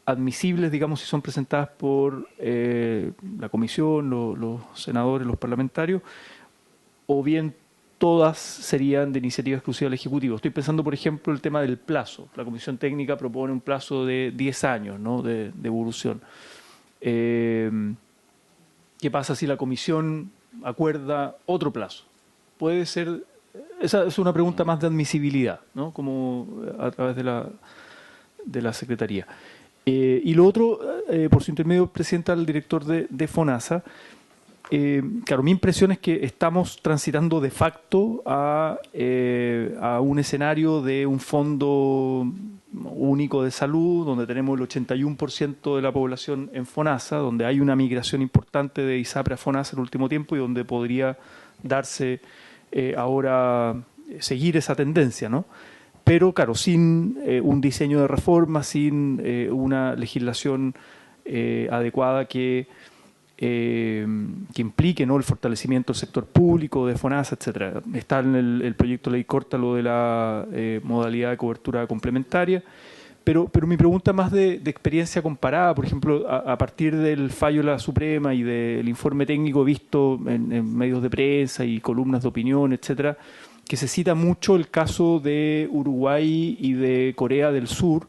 admisibles, digamos, si son presentadas por la comisión, los senadores, los parlamentarios, o bien todas serían de iniciativa exclusiva del Ejecutivo. Estoy pensando, por ejemplo, el tema del plazo. La Comisión Técnica propone un plazo de 10 años, ¿no?, de evolución. ¿Qué pasa si la Comisión acuerda otro plazo? Puede ser... Esa es una pregunta más de admisibilidad, ¿no?, como a través de la Secretaría. Y lo otro, por su intermedio, presidenta, al director de FONASA. Claro, mi impresión es que estamos transitando de facto a un escenario de un fondo único de salud, donde tenemos el 81% de la población en FONASA, donde hay una migración importante de ISAPRE a FONASA en el último tiempo y donde podría darse ahora seguir esa tendencia, ¿no? Pero, claro, sin un diseño de reforma, sin una legislación adecuada que implique, ¿no?, el fortalecimiento del sector público, de FONASA, etcétera. Está en el proyecto de ley corta lo de la modalidad de cobertura complementaria, pero mi pregunta más de experiencia comparada, por ejemplo, a partir del fallo de la Suprema y del informe técnico visto en medios de prensa y columnas de opinión, etcétera, que se cita mucho el caso de Uruguay y de Corea del Sur,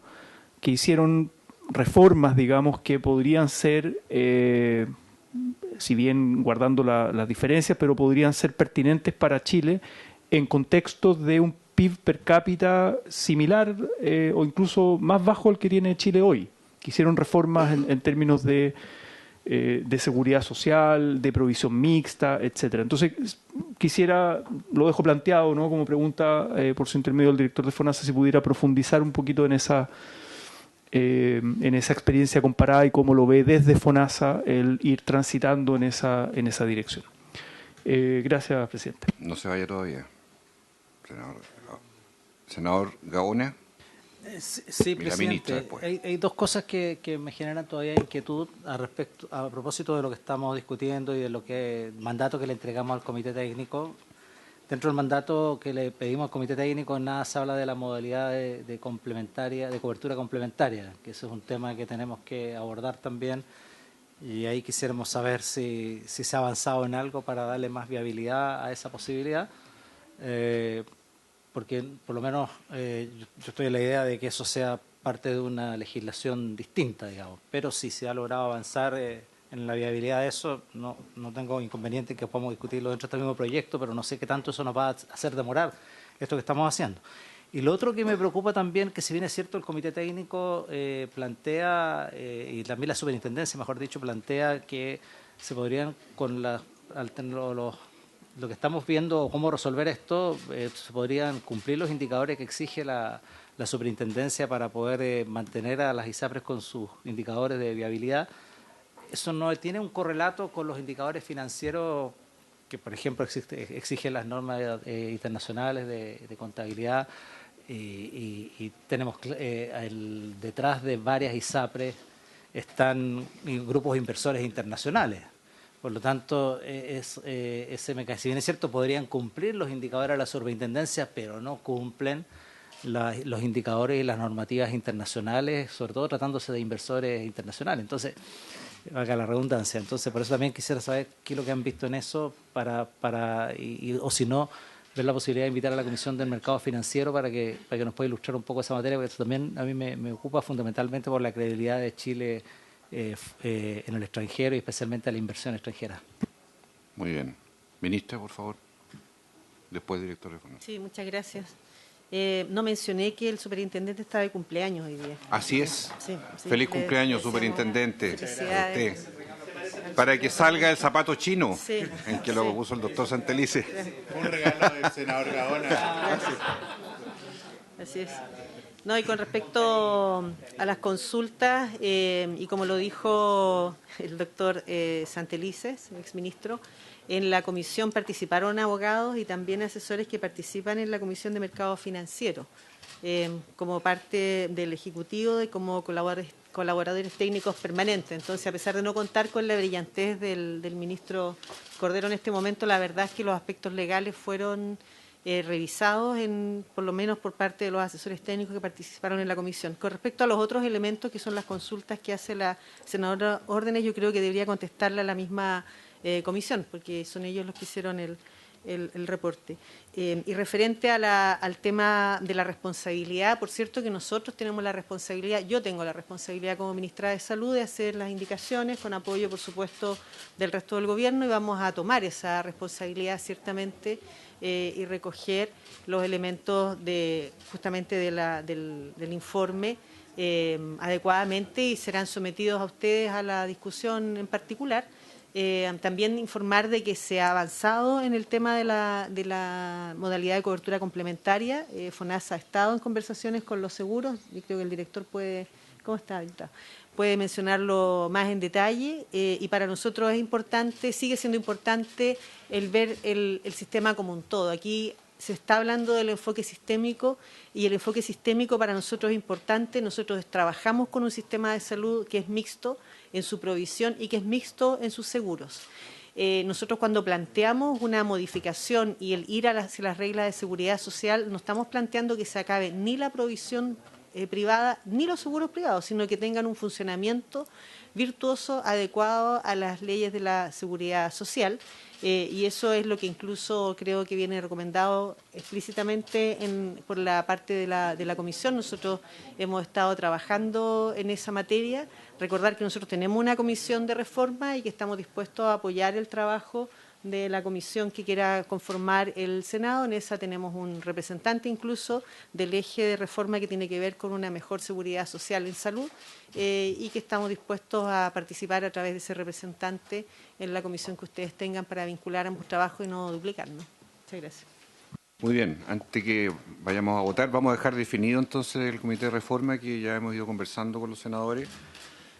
que hicieron reformas, digamos, que podrían ser, si bien guardando las diferencias, pero podrían ser pertinentes para Chile en contextos de un PIB per cápita similar o incluso más bajo al que tiene Chile hoy, que hicieron reformas en términos de seguridad social, de provisión mixta, etcétera. Entonces, quisiera, lo dejo planteado, ¿no?, como pregunta por su intermedio al director de FONASA, si pudiera profundizar un poquito en esa experiencia comparada y cómo lo ve desde FONASA el ir transitando en esa dirección. Gracias, presidente. No se vaya todavía. Senador Gaona. Sí, presidente. Hay dos cosas que me generan todavía inquietud a propósito de lo que estamos discutiendo y de lo que mandato que le entregamos al Comité Técnico. Dentro del mandato que le pedimos al Comité Técnico, nada se habla de la modalidad de cobertura complementaria, que ese es un tema que tenemos que abordar también. Y ahí quisiéramos saber si se ha avanzado en algo para darle más viabilidad a esa posibilidad. Porque por lo menos yo estoy en la idea de que eso sea parte de una legislación distinta, digamos. Pero si se ha logrado avanzar en la viabilidad de eso, no tengo inconveniente en que podamos discutirlo dentro de este mismo proyecto, pero no sé qué tanto eso nos va a hacer demorar esto que estamos haciendo. Y lo otro que me preocupa también, que si bien es cierto el Comité Técnico plantea, y también la Superintendencia, mejor dicho, plantea que se podrían, con lo que estamos viendo, cómo resolver esto, se podrían cumplir los indicadores que exige la Superintendencia para poder mantener a las ISAPRES con sus indicadores de viabilidad. Eso no tiene un correlato con los indicadores financieros que, por ejemplo, exigen las normas internacionales de contabilidad y tenemos detrás de varias ISAPRES están grupos inversores internacionales. Por lo tanto, ese mecanismo, si bien es cierto, podrían cumplir los indicadores de la Superintendencia, pero no cumplen los indicadores y las normativas internacionales, sobre todo tratándose de inversores internacionales. Entonces, valga la redundancia. Entonces, por eso también quisiera saber qué es lo que han visto en eso, o si no, ver la posibilidad de invitar a la Comisión del Mercado Financiero para que nos pueda ilustrar un poco esa materia, porque eso también a mí me ocupa fundamentalmente por la credibilidad de Chile en el extranjero y especialmente a la inversión extranjera. Muy bien. Ministra, por favor. Después, director de Fonasa. Sí, muchas gracias. No mencioné que el superintendente está de cumpleaños hoy día. Así es. Sí, sí, Feliz le cumpleaños, deseamos superintendente. felicidades. Usted. Para que salga el zapato chino, Sí, en que lo sí. puso el doctor Santelice. Un regalo del senador Gaona. Así es. No, y con respecto a las consultas, y como lo dijo el doctor Santelices, exministro, en la comisión participaron abogados y también asesores que participan en la Comisión de Mercado Financiero, como parte del Ejecutivo y como colaboradores técnicos permanentes. Entonces, a pesar de no contar con la brillantez del ministro Cordero en este momento, la verdad es que los aspectos legales fueron revisados, por lo menos por parte de los asesores técnicos que participaron en la comisión. Con respecto a los otros elementos, que son las consultas que hace la senadora Órdenes, yo creo que debería contestarle a la misma comisión, porque son ellos los que hicieron el reporte. Y referente al tema de la responsabilidad, por cierto que nosotros tenemos la responsabilidad, yo tengo la responsabilidad como ministra de Salud de hacer las indicaciones con apoyo, por supuesto, del resto del gobierno, y vamos a tomar esa responsabilidad ciertamente y recoger los elementos justamente del informe adecuadamente, y serán sometidos a ustedes a la discusión en particular. También informar de que se ha avanzado en el tema de la modalidad de cobertura complementaria. FONASA ha estado en conversaciones con los seguros, y creo que el director puede, ¿cómo está? Puede mencionarlo más en detalle, y para nosotros es importante, sigue siendo importante el ver el sistema como un todo. Aquí se está hablando del enfoque sistémico, y el enfoque sistémico para nosotros es importante. Nosotros trabajamos con un sistema de salud que es mixto en su provisión y que es mixto en sus seguros. Nosotros, cuando planteamos una modificación y el ir hacia las reglas de seguridad social, no estamos planteando que se acabe ni la provisión privada ni los seguros privados, sino que tengan un funcionamiento virtuoso, adecuado a las leyes de la seguridad social, y eso es lo que incluso creo que viene recomendado explícitamente por la parte de la comisión. Nosotros hemos estado trabajando en esa materia. Recordar que nosotros tenemos una comisión de reforma y que estamos dispuestos a apoyar el trabajo de la comisión que quiera conformar el Senado. En esa tenemos un representante incluso del eje de reforma que tiene que ver con una mejor seguridad social en salud, y que estamos dispuestos a participar a través de ese representante en la comisión que ustedes tengan para vincular ambos trabajos y no duplicarnos. Muchas gracias. Muy bien, antes que vayamos a votar, vamos a dejar definido entonces el comité de reforma que ya hemos ido conversando con los senadores,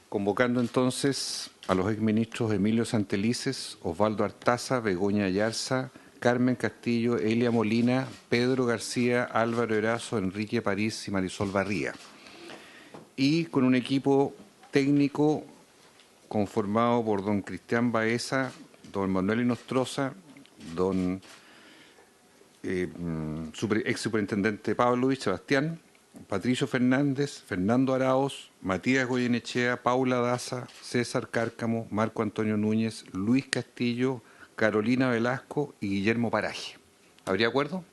convocando entonces a los exministros Emilio Santelices, Osvaldo Artaza, Begoña Ayarza, Carmen Castillo, Elia Molina, Pedro García, Álvaro Erazo, Enrique París y Marisol Barría. Y con un equipo técnico conformado por don Cristian Baeza, don Manuel Inostroza, don ex superintendente Pavlovich Sebastián, Patricio Fernández, Fernando Araos, Matías Goyenechea, Paula Daza, César Cárcamo, Marco Antonio Núñez, Luis Castillo, Carolina Velasco y Guillermo Paraje. ¿Habría acuerdo?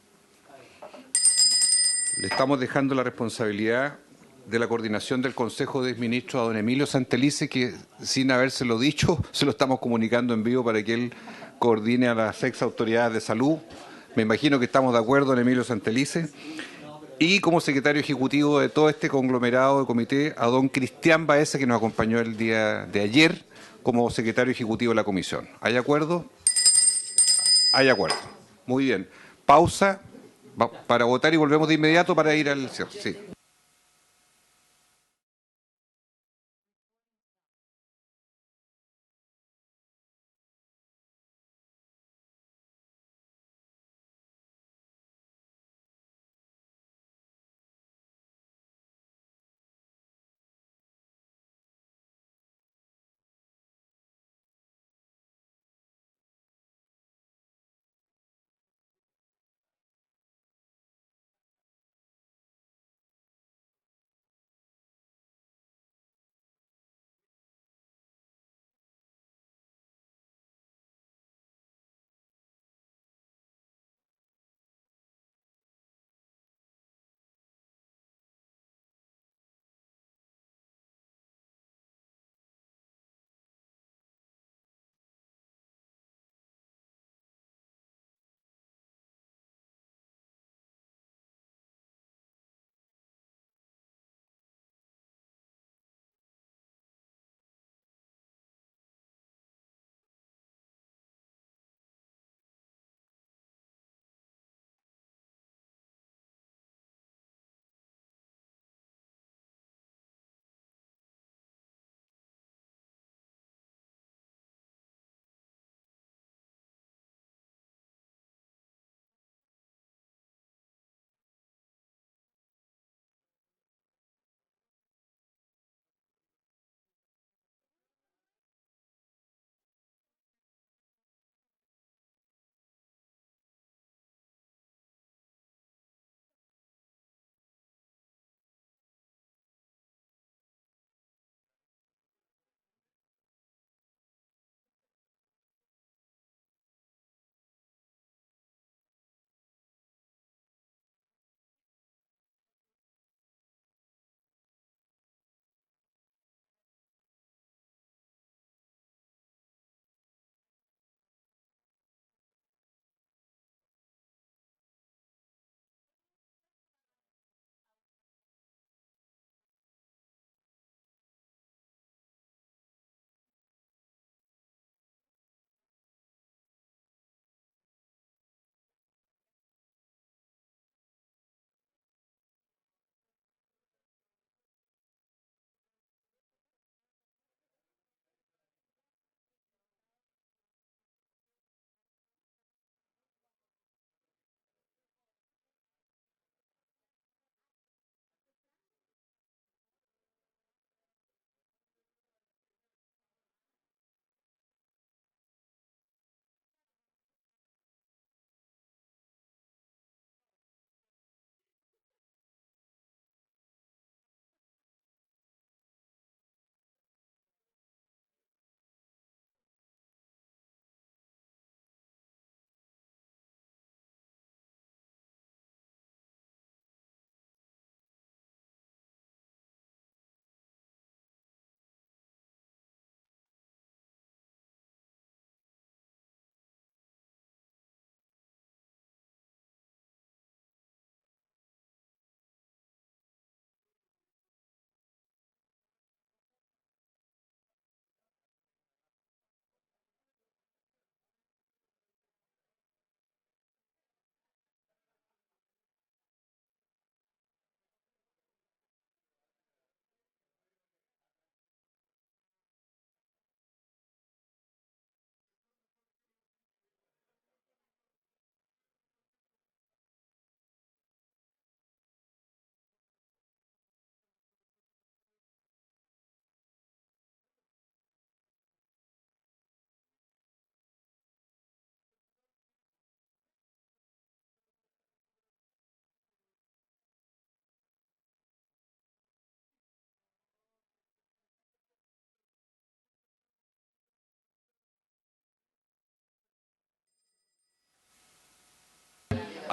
Le estamos dejando la responsabilidad de la coordinación del Consejo de Ministros a don Emilio Santelice, que sin habérselo dicho, se lo estamos comunicando en vivo para que él coordine a las ex autoridades de salud. Me imagino que estamos de acuerdo, don Emilio Santelice. Y como secretario ejecutivo de todo este conglomerado de comité, a don Cristian Baeza, que nos acompañó el día de ayer como secretario ejecutivo de la comisión. ¿Hay acuerdo? Hay acuerdo. Muy bien. Pausa para votar y volvemos de inmediato para ir al cierre. Sí.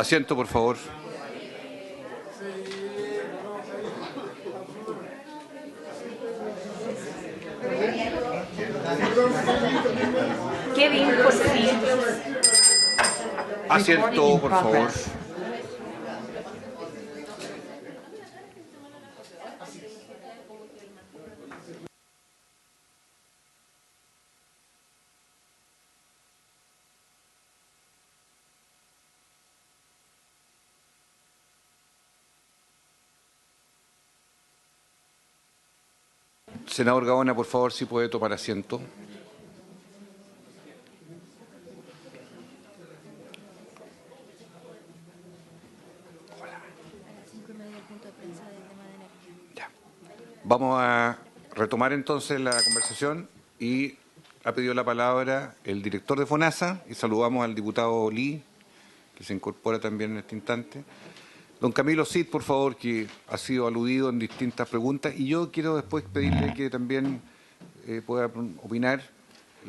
Asiento, por favor. Kevin, por fin. Asiento, por favor. Senador Gaona, por favor, si puede tomar asiento. Ya. Vamos a retomar entonces la conversación y ha pedido la palabra el director de FONASA y saludamos al diputado Lee, que se incorpora también en este instante. Don Camilo Cid, por favor, que ha sido aludido en distintas preguntas. Y yo quiero después pedirle que también pueda opinar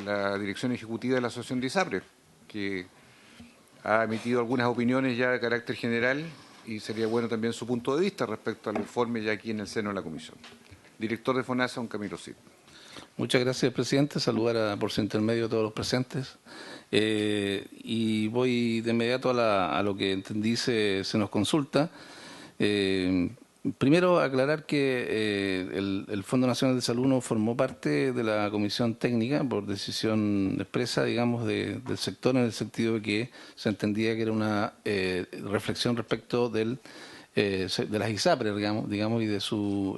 la dirección ejecutiva de la Asociación de ISAPRE, que ha emitido algunas opiniones ya de carácter general y sería bueno también su punto de vista respecto al informe ya aquí en el seno de la comisión. Director de FONASA, don Camilo Cid. Muchas gracias, presidente. Saludar por su intermedio a todos los presentes. Y voy de inmediato a lo que entendí se nos consulta. Primero, aclarar que el Fondo Nacional de Salud no formó parte de la comisión técnica por decisión expresa, digamos, del sector, en el sentido de que se entendía que era una reflexión respecto de las ISAPRE, digamos, y de su...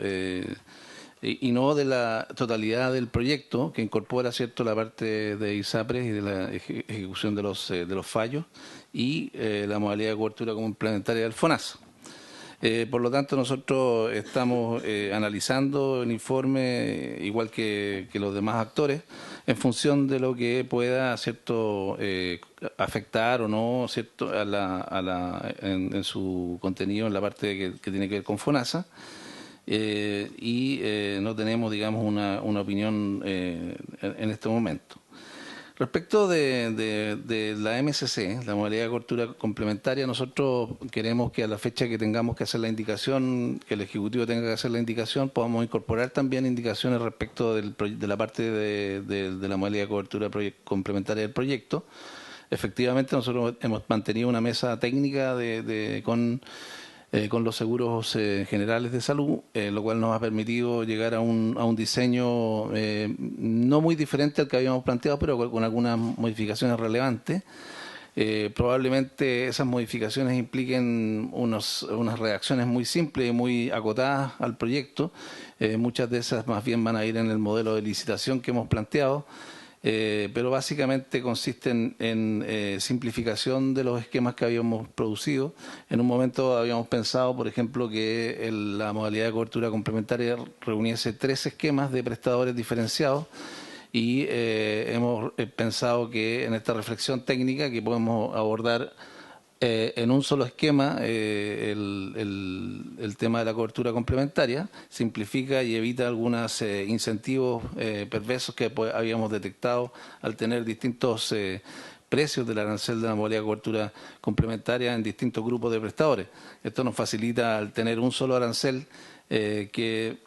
y no de la totalidad del proyecto, que incorpora, cierto, la parte de ISAPRES y de la ejecución de los fallos y la modalidad de cobertura complementaria del FONASA. Por lo tanto, nosotros estamos analizando el informe, igual que los demás actores, en función de lo que pueda, cierto, afectar o no, cierto, en su contenido en la parte que tiene que ver con FONASA. No tenemos, digamos, una opinión en este momento. Respecto de la MCC, la modalidad de cobertura complementaria, nosotros queremos que a la fecha que tengamos que hacer la indicación, que el Ejecutivo tenga que hacer la indicación, podamos incorporar también indicaciones respecto de la parte de la modalidad de cobertura complementaria del proyecto. Efectivamente, nosotros hemos mantenido una mesa técnica con los seguros generales de salud, lo cual nos ha permitido llegar a un diseño no muy diferente al que habíamos planteado, pero con algunas modificaciones relevantes. Probablemente esas modificaciones impliquen unas redacciones muy simples y muy acotadas al proyecto. Muchas de esas más bien van a ir en el modelo de licitación que hemos planteado. Pero básicamente consisten en simplificación de los esquemas que habíamos producido. En un momento habíamos pensado, por ejemplo, que la modalidad de cobertura complementaria reuniese 3 esquemas de prestadores diferenciados y hemos pensado que en esta reflexión técnica que podemos abordar en un solo esquema el tema de la cobertura complementaria, simplifica y evita algunos incentivos perversos que habíamos detectado al tener distintos precios del arancel de la modalidad de cobertura complementaria en distintos grupos de prestadores. Esto nos facilita al tener un solo arancel que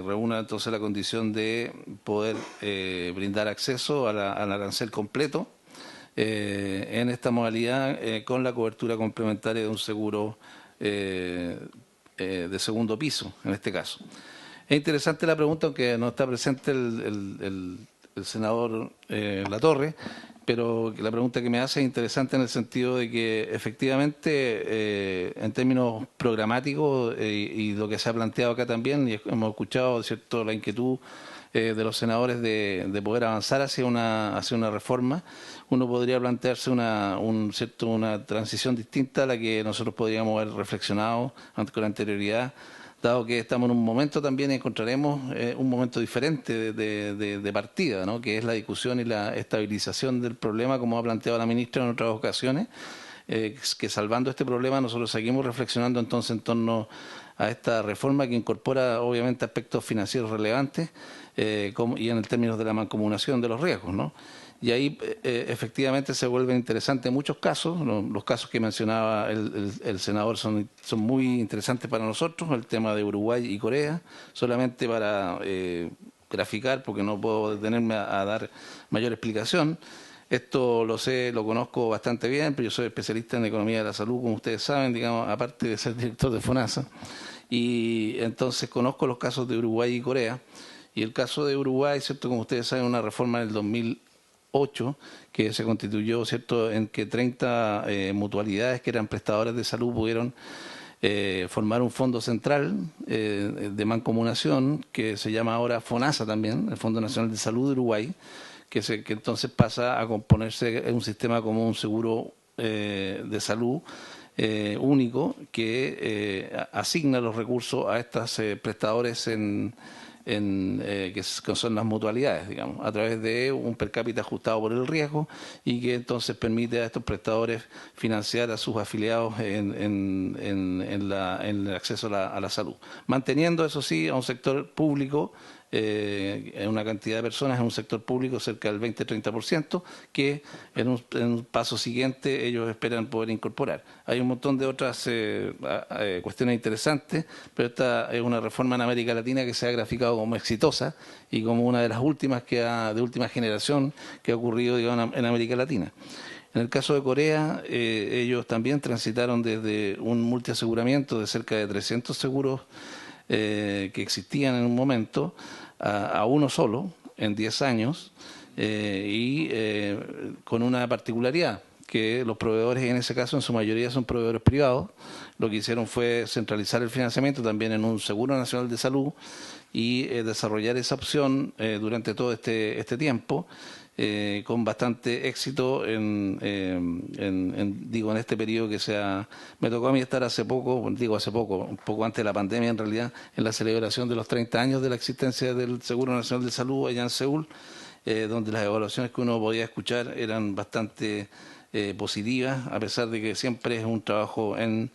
reúna entonces la condición de poder brindar acceso al arancel completo en esta modalidad con la cobertura complementaria de un seguro de segundo piso, en este caso. Es interesante la pregunta, aunque no está presente el senador Latorre, pero la pregunta que me hace es interesante en el sentido de que efectivamente en términos programáticos y lo que se ha planteado acá también, y hemos escuchado, ¿cierto?, la inquietud de los senadores de poder avanzar hacia una reforma. Uno podría plantearse una transición distinta a la que nosotros podríamos haber reflexionado con anterioridad, dado que estamos en un momento también encontraremos un momento diferente de partida, ¿no?, que es la discusión y la estabilización del problema, como ha planteado la ministra en otras ocasiones, que salvando este problema nosotros seguimos reflexionando entonces en torno a esta reforma que incorpora obviamente aspectos financieros relevantes y en el términos de la mancomunación de los riesgos, ¿no? Y ahí efectivamente se vuelven interesantes muchos casos. Los casos que mencionaba el senador son muy interesantes para nosotros, el tema de Uruguay y Corea, solamente para graficar, porque no puedo detenerme a dar mayor explicación. Esto lo conozco bastante bien, pero yo soy especialista en economía de la salud, como ustedes saben, digamos, aparte de ser director de FONASA, y entonces conozco los casos de Uruguay y Corea. Y el caso de Uruguay, ¿cierto? Como ustedes saben, una reforma en el 2008 que se constituyó, ¿cierto?, en que 30 mutualidades que eran prestadoras de salud pudieron formar un fondo central de mancomunación que se llama ahora FONASA también, el Fondo Nacional de Salud de Uruguay, que entonces pasa a componerse en un sistema como un seguro de salud único que asigna los recursos a estas prestadores que son las mutualidades, digamos, a través de un per cápita ajustado por el riesgo y que entonces permite a estos prestadores financiar a sus afiliados en el acceso a la salud, manteniendo, eso sí, a un sector público, en una cantidad de personas en un sector público cerca del 20-30%, que en un paso siguiente ellos esperan poder incorporar. Hay un montón de otras cuestiones interesantes, pero esta es una reforma en América Latina que se ha graficado como exitosa y como una de las últimas de última generación que ha ocurrido, digamos, en América Latina. En el caso de Corea, ellos también transitaron desde un multiaseguramiento de cerca de 300 seguros que existían en un momento a uno solo en 10 años y con una particularidad, que los proveedores en ese caso en su mayoría son proveedores privados. Lo que hicieron fue centralizar el financiamiento también en un Seguro Nacional de Salud y desarrollar esa opción durante todo este tiempo. Con bastante éxito en este periodo me tocó a mí estar un poco antes de la pandemia en realidad, en la celebración de los 30 años de la existencia del Seguro Nacional de Salud allá en Seúl, donde las evaluaciones que uno podía escuchar eran bastante positivas, a pesar de que siempre es un trabajo en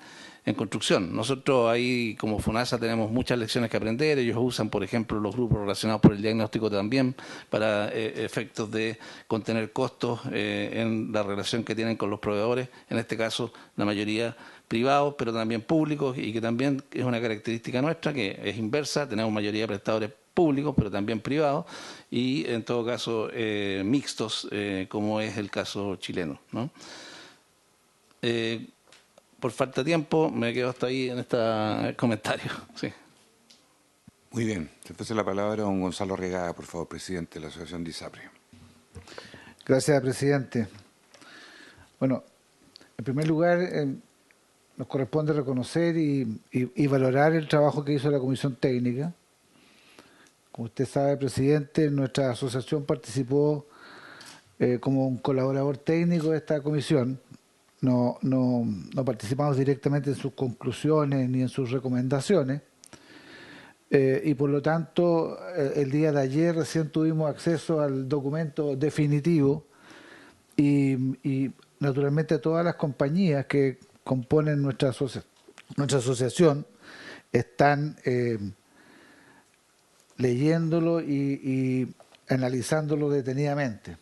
construcción. Nosotros ahí como FONASA tenemos muchas lecciones que aprender. Ellos usan, por ejemplo, los grupos relacionados por el diagnóstico también para efectos de contener costos en la relación que tienen con los proveedores, en este caso la mayoría privados, pero también públicos, y que también es una característica nuestra, que es inversa, tenemos mayoría de prestadores públicos, pero también privados, y en todo caso mixtos, como es el caso chileno, ¿no? Por falta de tiempo, me quedo hasta ahí en este comentario. Sí. Muy bien. Entonces la palabra a don Gonzalo Regada, por favor, presidente de la Asociación de ISAPRE. Gracias, presidente. Bueno, en primer lugar, nos corresponde reconocer y valorar el trabajo que hizo la Comisión Técnica. Como usted sabe, presidente, nuestra asociación participó como un colaborador técnico de esta comisión. No participamos directamente en sus conclusiones ni en sus recomendaciones y por lo tanto el día de ayer recién tuvimos acceso al documento definitivo y naturalmente todas las compañías que componen nuestra asociación están leyéndolo y analizándolo detenidamente.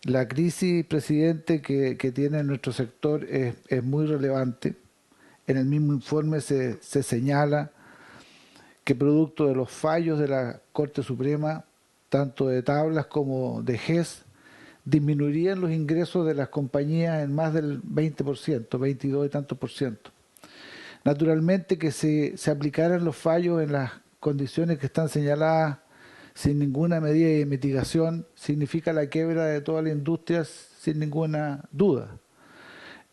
La crisis, presidente, que tiene nuestro sector es muy relevante. En el mismo informe se señala que producto de los fallos de la Corte Suprema, tanto de tablas como de GES, disminuirían los ingresos de las compañías en más del 20%, 22 y tantos por ciento. Naturalmente que se aplicaran los fallos en las condiciones que están señaladas sin ninguna medida de mitigación, significa la quiebra de toda la industria sin ninguna duda.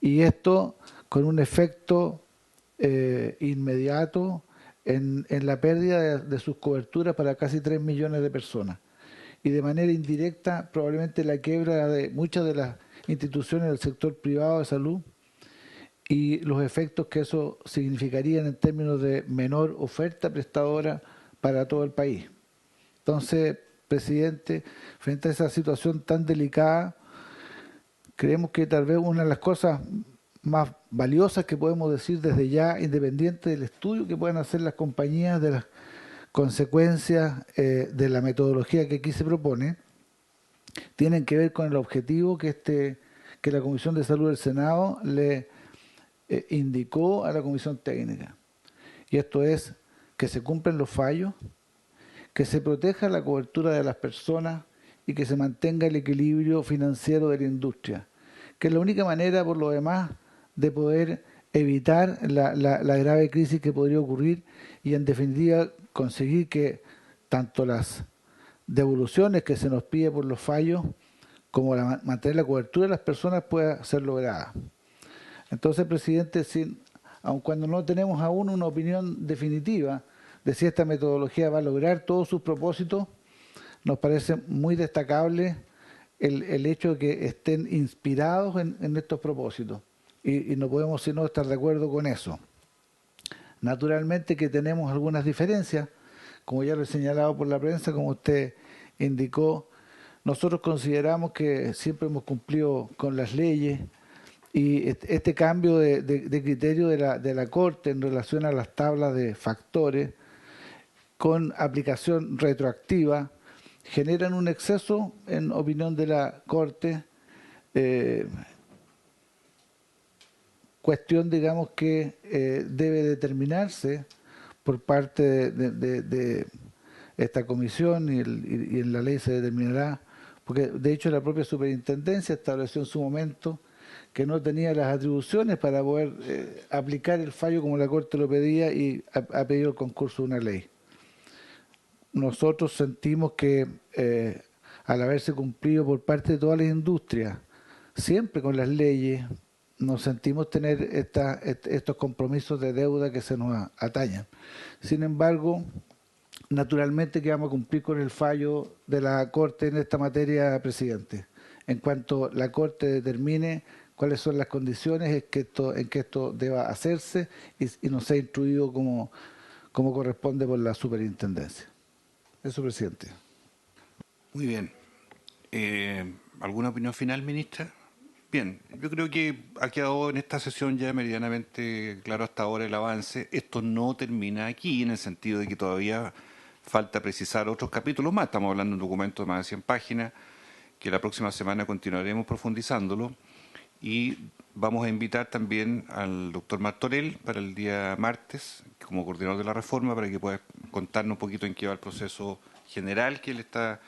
Y esto con un efecto inmediato en la pérdida de sus coberturas para casi 3 millones de personas. Y de manera indirecta, probablemente la quiebra de muchas de las instituciones del sector privado de salud y los efectos que eso significaría en términos de menor oferta prestadora para todo el país. Entonces, presidente, frente a esa situación tan delicada, creemos que tal vez una de las cosas más valiosas que podemos decir desde ya, independiente del estudio que puedan hacer las compañías de las consecuencias de la metodología que aquí se propone, tienen que ver con el objetivo que la Comisión de Salud del Senado le indicó a la Comisión Técnica. Y esto es que se cumplen los fallos, que se proteja la cobertura de las personas y que se mantenga el equilibrio financiero de la industria, que es la única manera, por lo demás, de poder evitar la grave crisis que podría ocurrir y, en definitiva, conseguir que tanto las devoluciones que se nos pide por los fallos como mantener la cobertura de las personas pueda ser lograda. Entonces, presidente, aun cuando no tenemos aún una opinión definitiva de si esta metodología va a lograr todos sus propósitos, nos parece muy destacable el hecho de que estén inspirados en estos propósitos. Y no podemos sino estar de acuerdo con eso. Naturalmente que tenemos algunas diferencias, como ya lo he señalado por la prensa, como usted indicó. Nosotros consideramos que siempre hemos cumplido con las leyes y este cambio de criterio de la Corte en relación a las tablas de factores con aplicación retroactiva generan un exceso, en opinión de la Corte, cuestión, digamos, que debe determinarse por parte de esta comisión y en la ley se determinará, porque de hecho la propia superintendencia estableció en su momento que no tenía las atribuciones para poder aplicar el fallo como la Corte lo pedía y ha pedido el concurso de una ley. Nosotros sentimos que al haberse cumplido por parte de todas las industrias, siempre con las leyes, nos sentimos tener estos compromisos de deuda que se nos atañan. Sin embargo, naturalmente que vamos a cumplir con el fallo de la Corte en esta materia, presidente. En cuanto la Corte determine cuáles son las condiciones en que esto deba hacerse y nos sea instruido como corresponde por la superintendencia. Eso, presidente. Muy bien. ¿Alguna opinión final, ministra? Bien, yo creo que ha quedado en esta sesión ya meridianamente claro hasta ahora el avance. Esto no termina aquí, en el sentido de que todavía falta precisar otros capítulos más. Estamos hablando de un documento de más de 100 páginas, que la próxima semana continuaremos profundizándolo. Y vamos a invitar también al doctor Martorell para el día martes, como coordinador de la reforma, para que pueda contarnos un poquito en qué va el proceso general que él está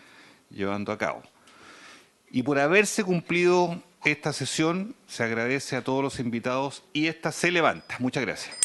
llevando a cabo. Y por haberse cumplido esta sesión, se agradece a todos los invitados y esta se levanta. Muchas gracias.